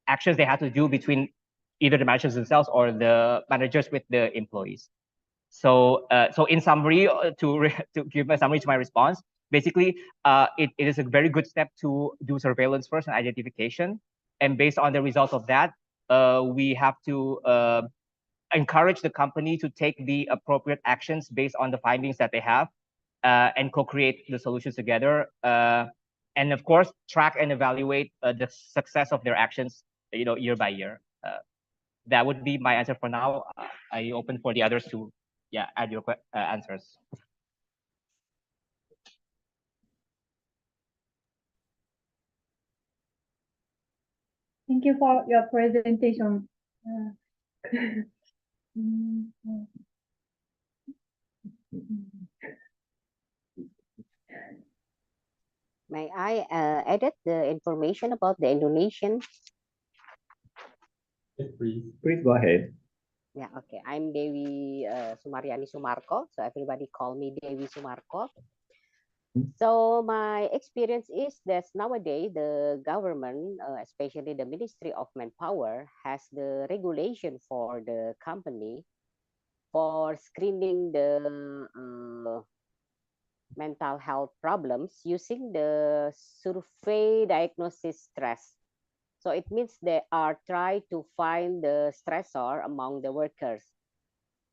actions they had to do between either the managers themselves or the managers with the employees. So, so in summary, to give a summary to my response, basically, it is a very good step to do surveillance first and identification. And based on the results of that, we have to encourage the company to take the appropriate actions based on the findings that they have and co-create the solutions together. And of course, track and evaluate the success of their actions, year by year. That would be my answer for now. I open for the others to add your answers. Thank you for your presentation. May I edit the information about the Indonesian? Yes, please. Please go ahead. Yeah, okay. I'm Dewi Sumaryani Sumarko. So everybody call me Dewi Sumarko. So my experience is that nowadays the government, especially the Ministry of Manpower, has the regulation for the company for screening the mental health problems using the survey diagnosis stress. So it means they are trying to find the stressor among the workers.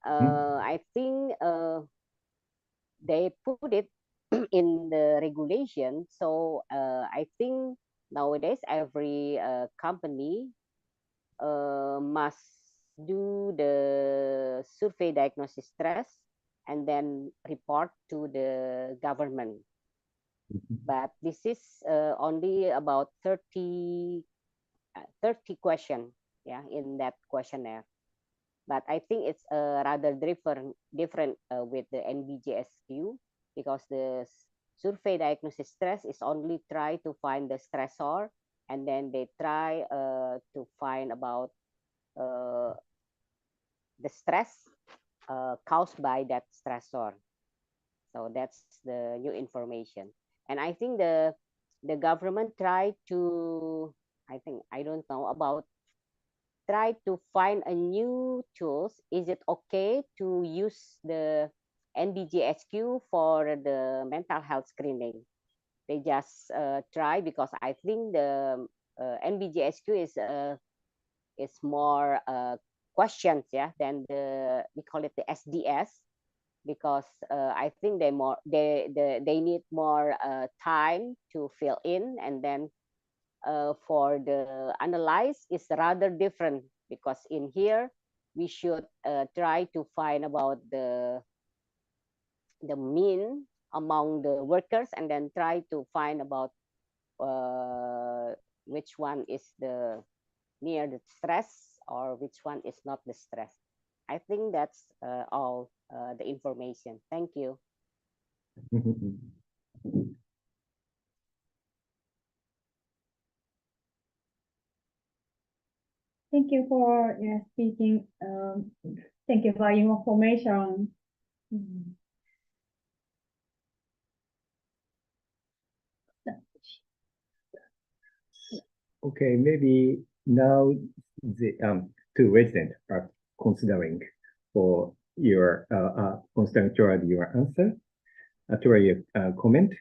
I think they put it in the regulation. So I think nowadays every company must do the survey diagnosis stress and then report to the government. But this is only about 30 question, yeah, in that questionnaire. But I think it's rather different with the NBJSQ, because the survey diagnosis stress is only try to find the stressor, and then they try to find about the stress caused by that stressor. So that's the new information. And I think the government tried to, I don't know about, try to find a new tools. Is it okay to use the NBGSQ for the mental health screening? They just try, because I think the NBGSQ is more questions, yeah, than the, we call it the SDS, because I think they need more time to fill in, and then for the analyze is rather different, because in here we should try to find about the mean among the workers, and then try to find about which one is the near the stress, or which one is not the stress. I think that's all the information. Thank you. Thank you for speaking. Thank you for your information. Okay, maybe now the two residents are considering for your considering toward your answer, toward your comment,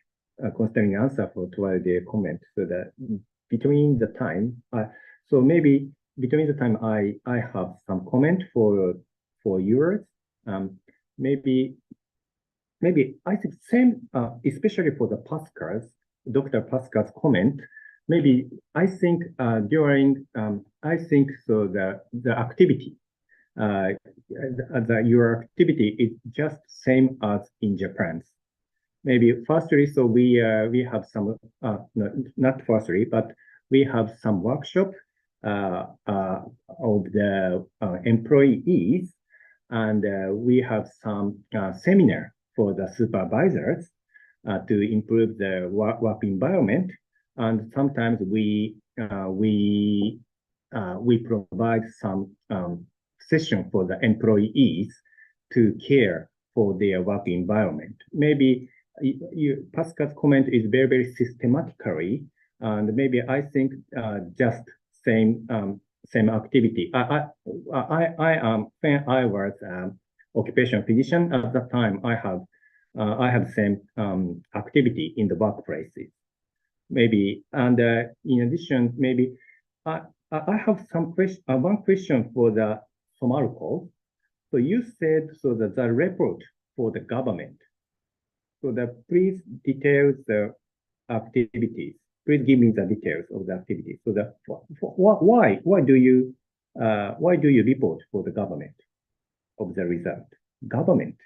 considering answer for toward their comment. So that between the time, so maybe between the time I have some comment for yours. Maybe I think same, especially for the Pascal's, Dr. Pascal's comment. Maybe I think during I think so the activity, your activity is just same as in Japan. Maybe firstly, so we have some no, not firstly, but we have some workshop of the employees, and we have some seminar for the supervisors to improve the work environment. And sometimes we provide some session for the employees to care for their work environment. Maybe Pascal's comment is very systematically, and maybe I think just same activity. When I was occupational physician at that time, I have same activity in the workplaces. Maybe, and in addition, maybe I have some question. One question for the Somarco. So you said so that the report for the government. So that please detail the activities. Please give me the details of the activities. So that why do you report for the government of the result? Government.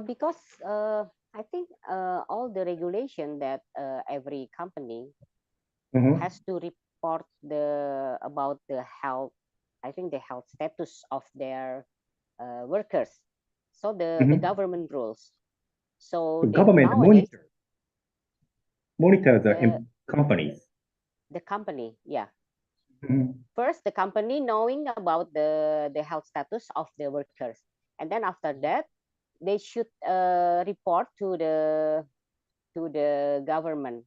Because I think all the regulation that every company has to report about the health. I think the health status of their workers. So the government rules. So The government nowadays, monitor the companies. the company, yeah. Mhm. First, the company knowing about the health status of the workers, and then after that, they should report to the government.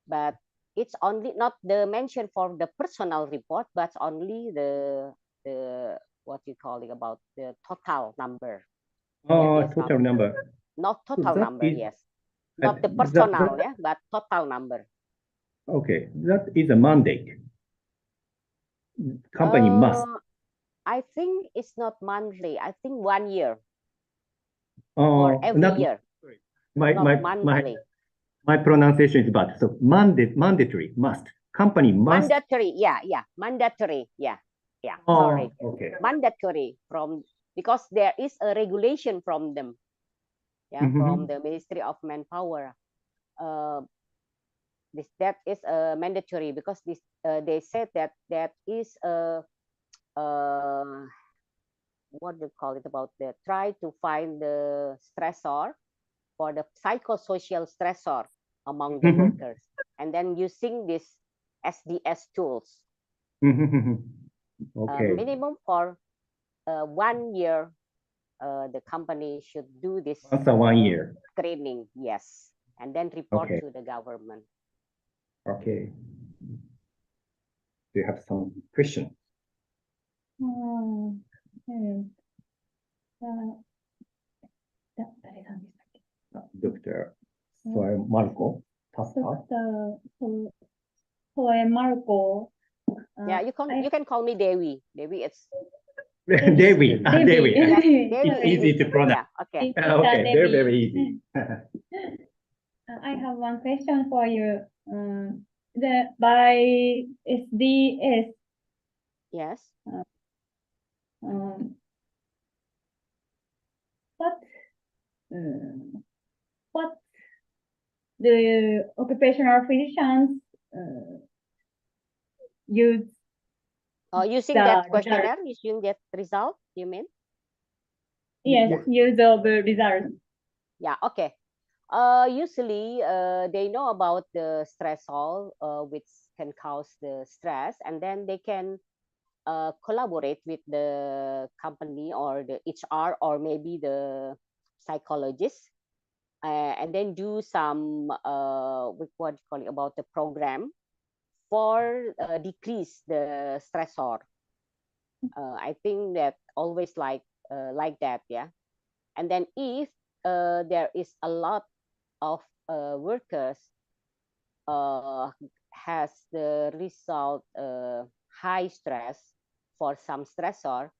But it's only not the mention for the personal report, but only the what you calling about the total number. Total number. Not So total that number, is yes. Not the that, personal, yeah, but total number. okay. That is a mandate. Company must. I think it's not monthly. I think 1 year or every Not year. my Not my monthly. my pronunciation is bad. So mandatory must. Company must. Mandatory, yeah, mandatory, yeah. Sorry, okay. mandatory because there is a regulation from them, yeah, from the Ministry of Manpower. That is mandatory because they said that is what do you call it about the try to find the stressor for the psychosocial stressor among the workers, and then using this SDS tools. Okay. Minimum for 1 year, the company should do this After 1 year. training, yes, and then report Okay. to the government. Okay. Do you have some question? Dr. Marco Tasca. Soy Marco. Yeah, you can call me Dewi. Dewi, it's Dewi. Dewi. yes, Dewi. It's easy to pronounce. Yeah, okay. Okay, Devi. very easy. I have one question for you. By SDS, Yes. What what the occupational physicians use Using that questionnaire, using that result, you mean? Yes, use of the results. Yeah, okay. Usually, they know about the stressor, which can cause the stress, and then they can collaborate with the company or the HR or maybe the psychologist, and then do some what do you call it about the program for decrease the stressor. I think that always like that, yeah. And then if there is a lot of workers has the result high stress for some stressor,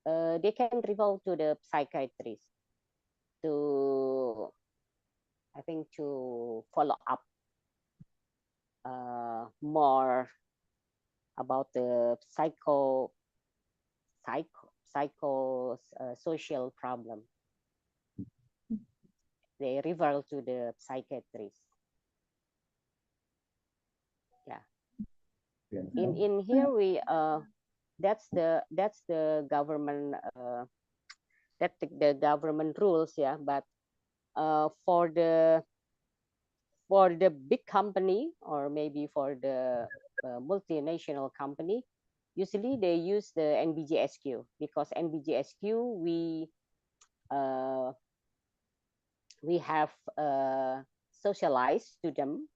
they can refer to the psychiatrist to, I think, to follow up more about the social problem. They refer to the psychiatrist. Yeah. In here we that's the government the government rules, yeah. But for the big company or maybe for the multinational company, usually they use the NBGSQ because NBGSQ we have socialized to them,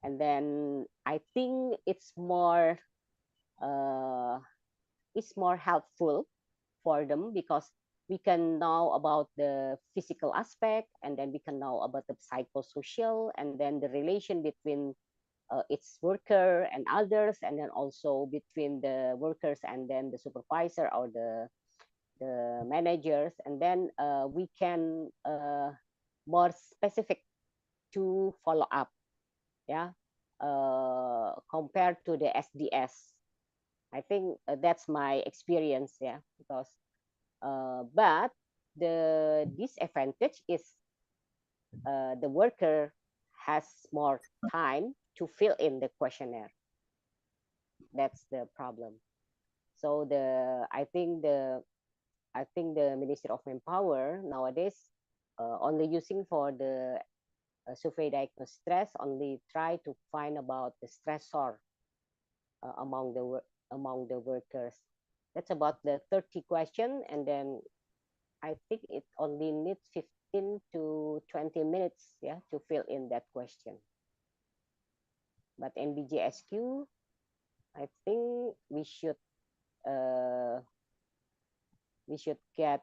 and then I think it's more helpful for them because we can know about the physical aspect, and then we can know about the psychosocial, and then the relation between its worker and others, and then also between the workers and then the supervisor or the managers, and then we can more specific to follow up, yeah, compared to the SDS. I think that's my experience, yeah, because but the disadvantage is the worker has more time to fill in the questionnaire. That's the problem. So I think the I think the Ministry of Manpower nowadays only using for the survey diagnosis stress, only try to find about the stressor among the workers. That's about the 30 question, and then I think it only needs 15 to 20 minutes, yeah, to fill in that question. But NBGSQ, I think we should get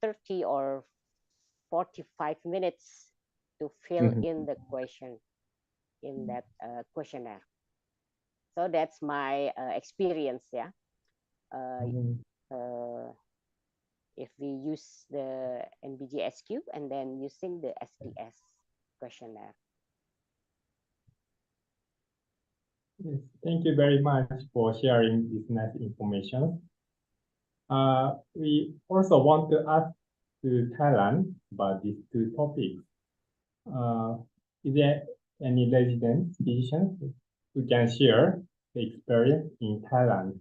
30 or 45 minutes to fill in the question in that questionnaire. So that's my experience, yeah. If we use the NBGSQ and then using the SDS questionnaire. Yes, thank you very much for sharing this nice information. We also want to ask to Thailand about these two topics. Is there any resident physicians who can share the experience in Thailand?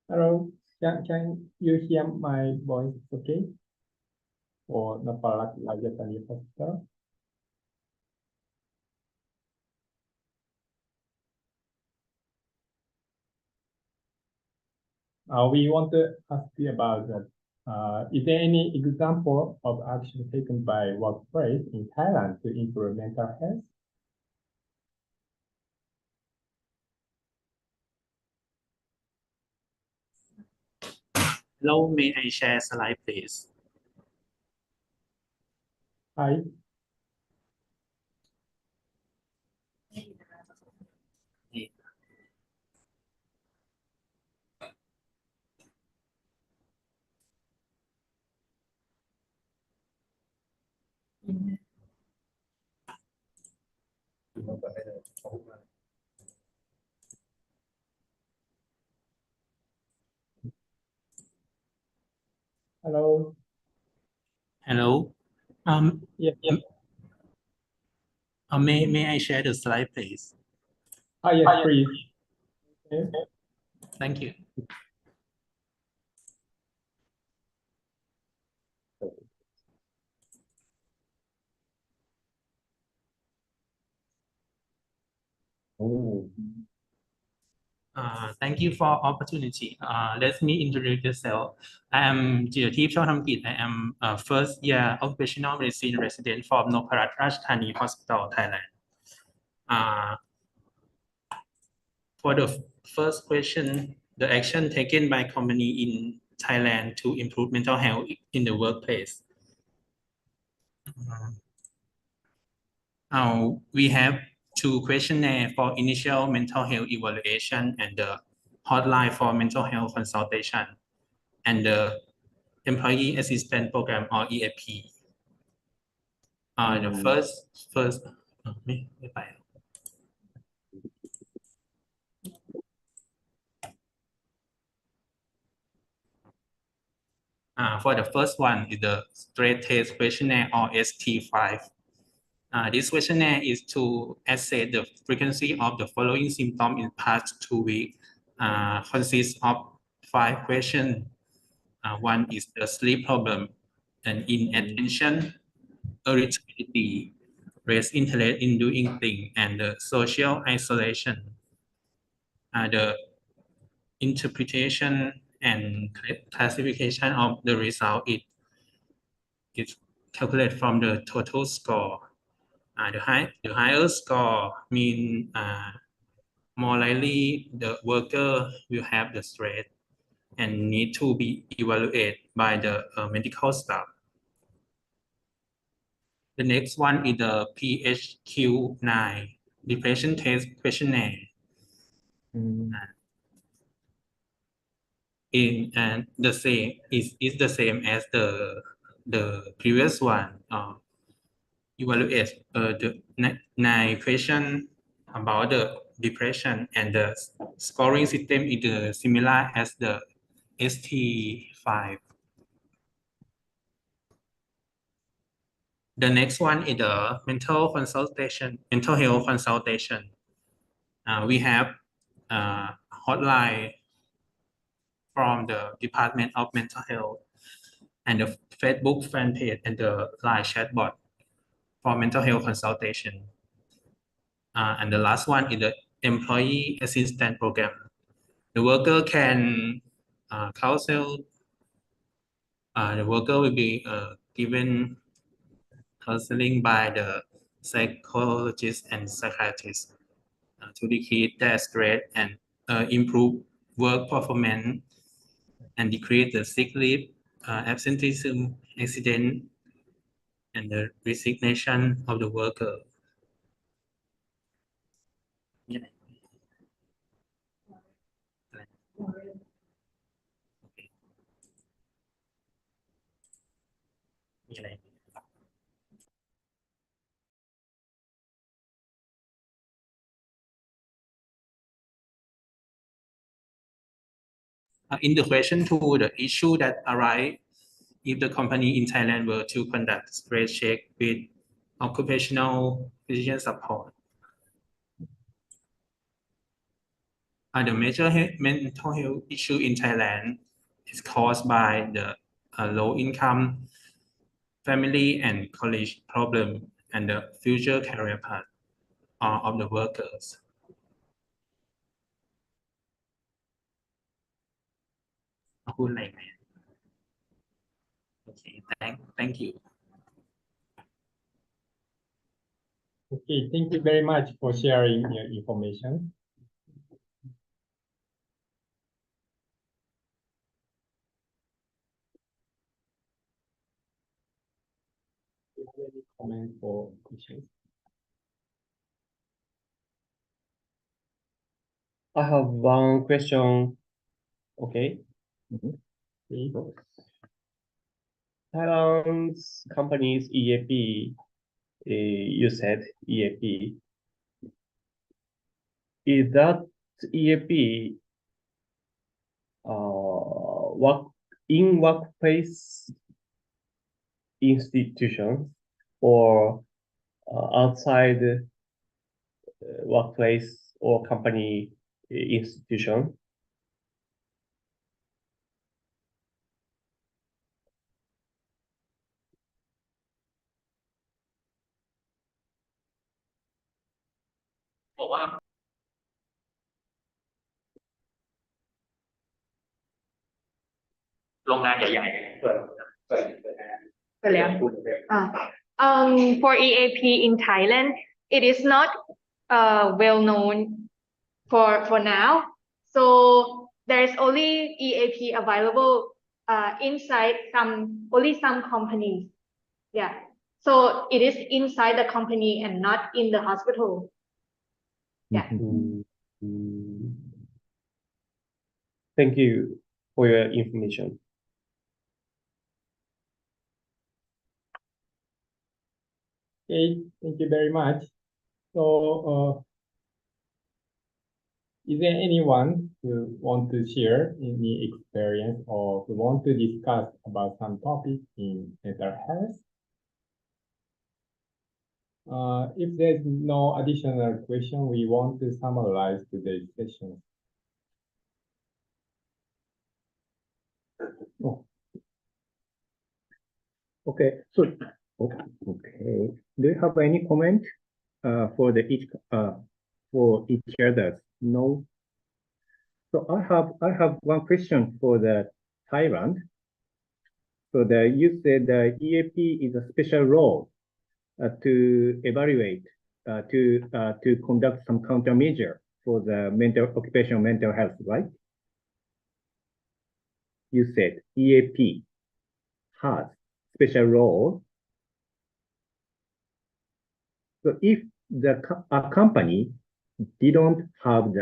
Hello, can you hear my voice okay? Or Napalak Rajatani Hospital? We want to ask you about that. Is there any example of action taken by workplace in Thailand to improve mental health? Hello, may I share slide, please? Hi. Hello. Hello. Yeah. May I share the slide, please? Yes, please. Okay. Thank you. Thank you for opportunity. Let me introduce myself. I am Jirateep Chawthamkit. I am a first year occupational medicine resident from Noparat Rajthani Hospital, Thailand. For the first question, the action taken by company in Thailand to improve mental health in the workplace. We have two questionnaires for initial mental health evaluation and the hotline for mental health consultation and the employee assistance program or EAP. The first for the first one is the stress test questionnaire or ST5. This questionnaire is to assess the frequency of the following symptoms in past 2 weeks. Consists of 5 questions. One is the sleep problem, and inattention, irritability, less interest in doing things, and the social isolation. The interpretation and classification of the result is calculated from the total score. The higher score means more likely the worker will have the stress and need to be evaluated by the medical staff. The next one is the PHQ-9 depression test questionnaire. The same is the same as the previous one. Evaluate the 9 question about the depression, and the scoring system is similar as the ST5. The next one is the mental health consultation. We have hotline from the Department of Mental Health and the Facebook fan page and the Line chatbot for mental health consultation. And the last one is the employee assistance program. The worker can counsel. The worker will be given counseling by the psychologist and psychiatrist to decrease their stress and improve work performance and decrease the sick leave, absenteeism, accident, and the resignation of the worker. Yeah. Okay. In the question 2, the issue that arise if the company in Thailand were to conduct stress check with occupational physician support. The major mental health issue in Thailand is caused by the low income, family and college problem, and the future career path of the workers. Okay, thank you. Okay, thank you very much for sharing your information. Do you have any comment or questions? I have one question. Okay. Thailand's company's EAP, you said EAP. Is that EAP workplace institution or outside workplace or company institution? For EAP in Thailand, it is not well known for now. So there's only EAP available inside only some companies. Yeah. So it is inside the company and not in the hospital. Yeah. Thank you for your information. Okay, thank you very much. So, is there anyone who want to share any experience or who want to discuss about some topic in mental health? If there's no additional question, we want to summarize today's session. Oh. Okay, so okay. Do you have any comment for each other? No. So I have one question for the Thailand. So you said the EAP is a special role to evaluate to conduct some countermeasure for the occupational mental health, right? You said EAP has special role. So if a company didn't have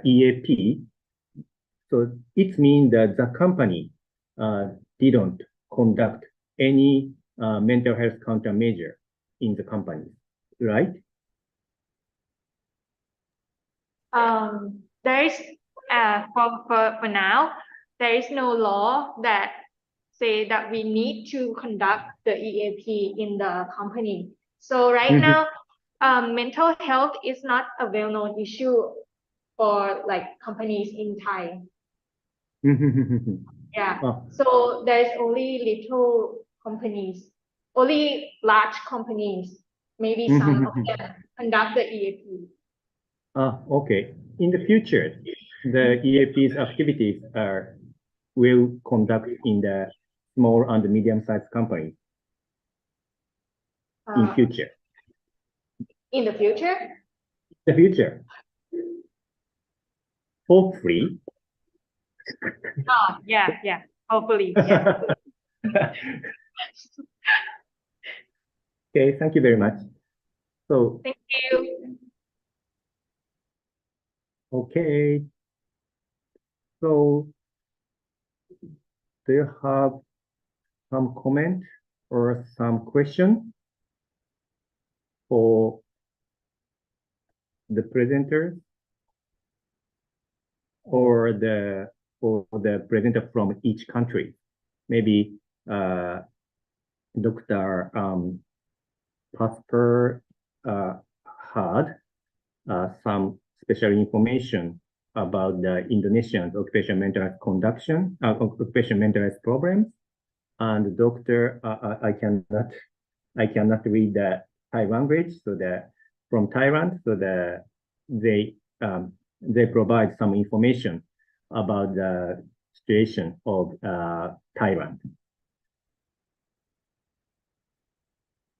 EAP, so it means that the company didn't conduct any mental health countermeasure in the company, right? There is for now, there is no law that say that we need to conduct the EAP in the company. So right now, mental health is not a well-known issue for like companies in Thai. Yeah. Oh. So there's only little companies, only large companies, maybe some of them conduct the EAP. Okay. In the future, the EAP's activities will conduct in the small and medium-sized companies in future. In the future? The future. Hopefully. Oh, yeah. Hopefully, yeah. Okay, thank you very much. So, Thank you. okay. So, do you have some comment or some question for the presenter or the presenter from each country? Maybe Dr. Pastor had some special information about the Indonesian occupational mental health occupational mental health programs. And Doctor, I cannot read the Thai language, so that from Thailand, so that they provide some information about the situation of Thailand.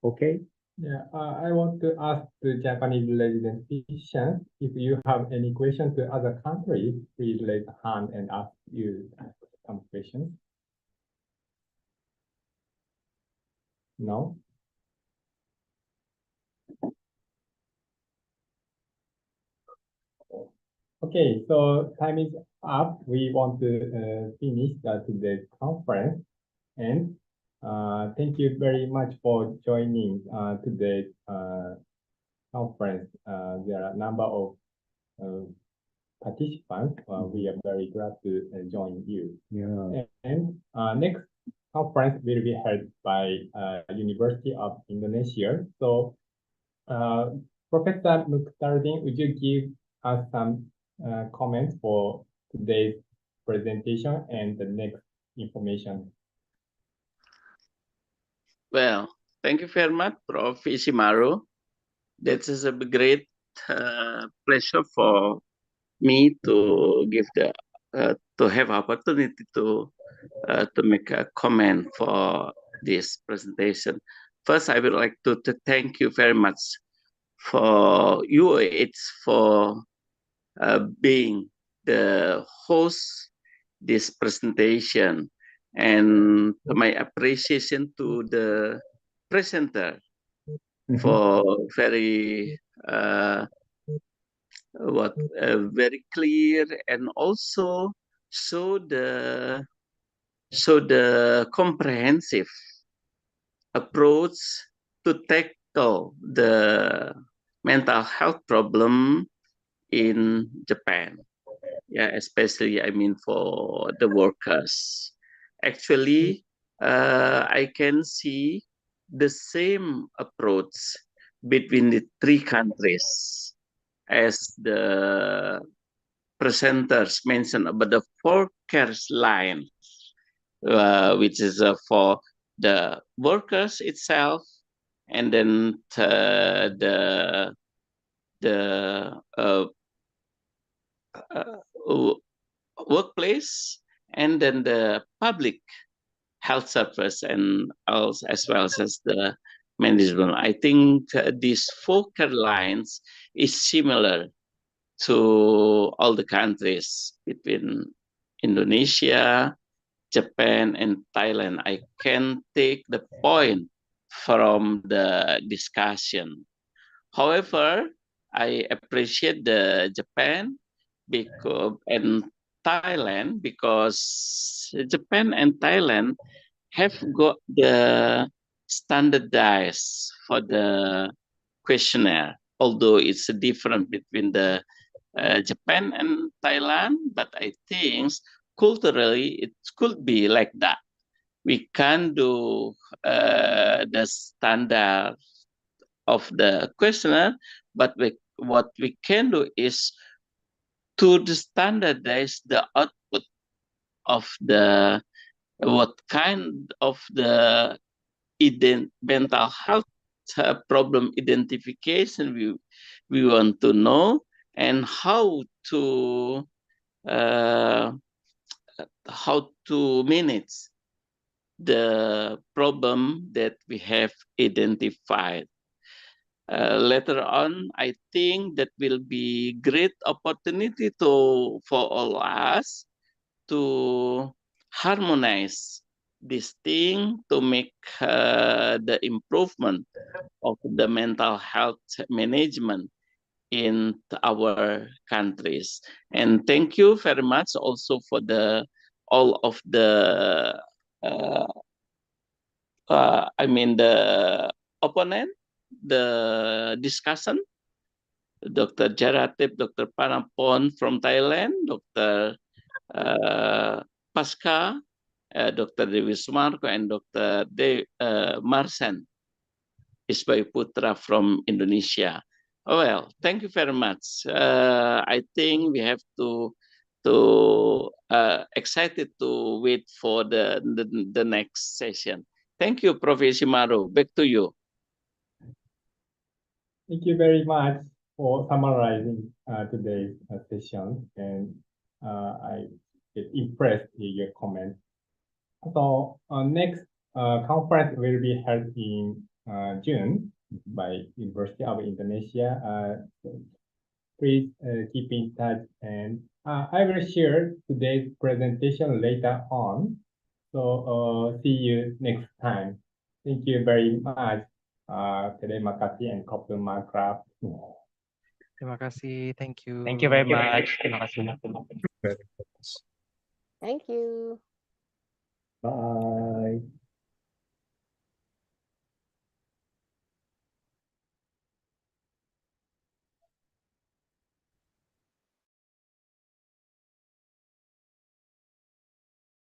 Okay. Yeah, I want to ask the Japanese resident physicians, if you have any questions to other countries, please raise a hand and ask you some questions. No? Okay, so time is up. We want to finish today's conference. And thank you very much for joining today's conference. There are a number of participants. We are very glad to join you. Yeah. And next conference will be held by University of Indonesia. So Professor Mukhtaruddin, would you give us some comments for today's presentation and the next information? Well, thank you very much, Prof. Ishimaru. That is a great pleasure for me to give to have opportunity to make a comment for this presentation. First, I would like to thank you very much for UOEH for being the host this presentation, and my appreciation to the presenter for very very clear, and also show the comprehensive approach to tackle the mental health problem in Japan. Yeah, especially I mean for the workers. Actually, I can see the same approach between the three countries, as the presenters mentioned about the 4 care line, which is for the workers itself, and then the workplace, and then the public health service, and also as well as the management. I think these 4 care lines is similar to all the countries between Indonesia, Japan, and Thailand. I can take the point from the discussion. However, I appreciate the Japan and Thailand, because Japan and Thailand have got the standardized for the questionnaire, although it's different between the Japan and Thailand, but I think culturally, it could be like that. We can do the standard of the questionnaire, but what we can do is to standardize the output of the what kind of the mental health problem identification we want to know, and how to manage the problem that we have identified. Later on, I think that will be great opportunity for all us to harmonize this thing to make the improvement of the mental health management in our countries. And thank you very much also for all of the the opponent, the discussion, Dr. Jaratip, Dr. Panapon from Thailand, Dr. Pasca, Dr. Dewi Sumarko, and Dr. Marsen Isbai Putra from Indonesia. Well, thank you very much. I think we have to excited to wait for the next session. Thank you, Professor Maru. Back to you. Thank you very much for summarizing today's session, and I get impressed with your comments. So next conference will be held in June by University of Indonesia. Please keep in touch, and I will share today's presentation later on. So see you next time. Thank you very much. Terima kasih and Kopil Makrab. Terima kasih. Thank you. Thank you very much. Terima kasih. Thank you. Bye.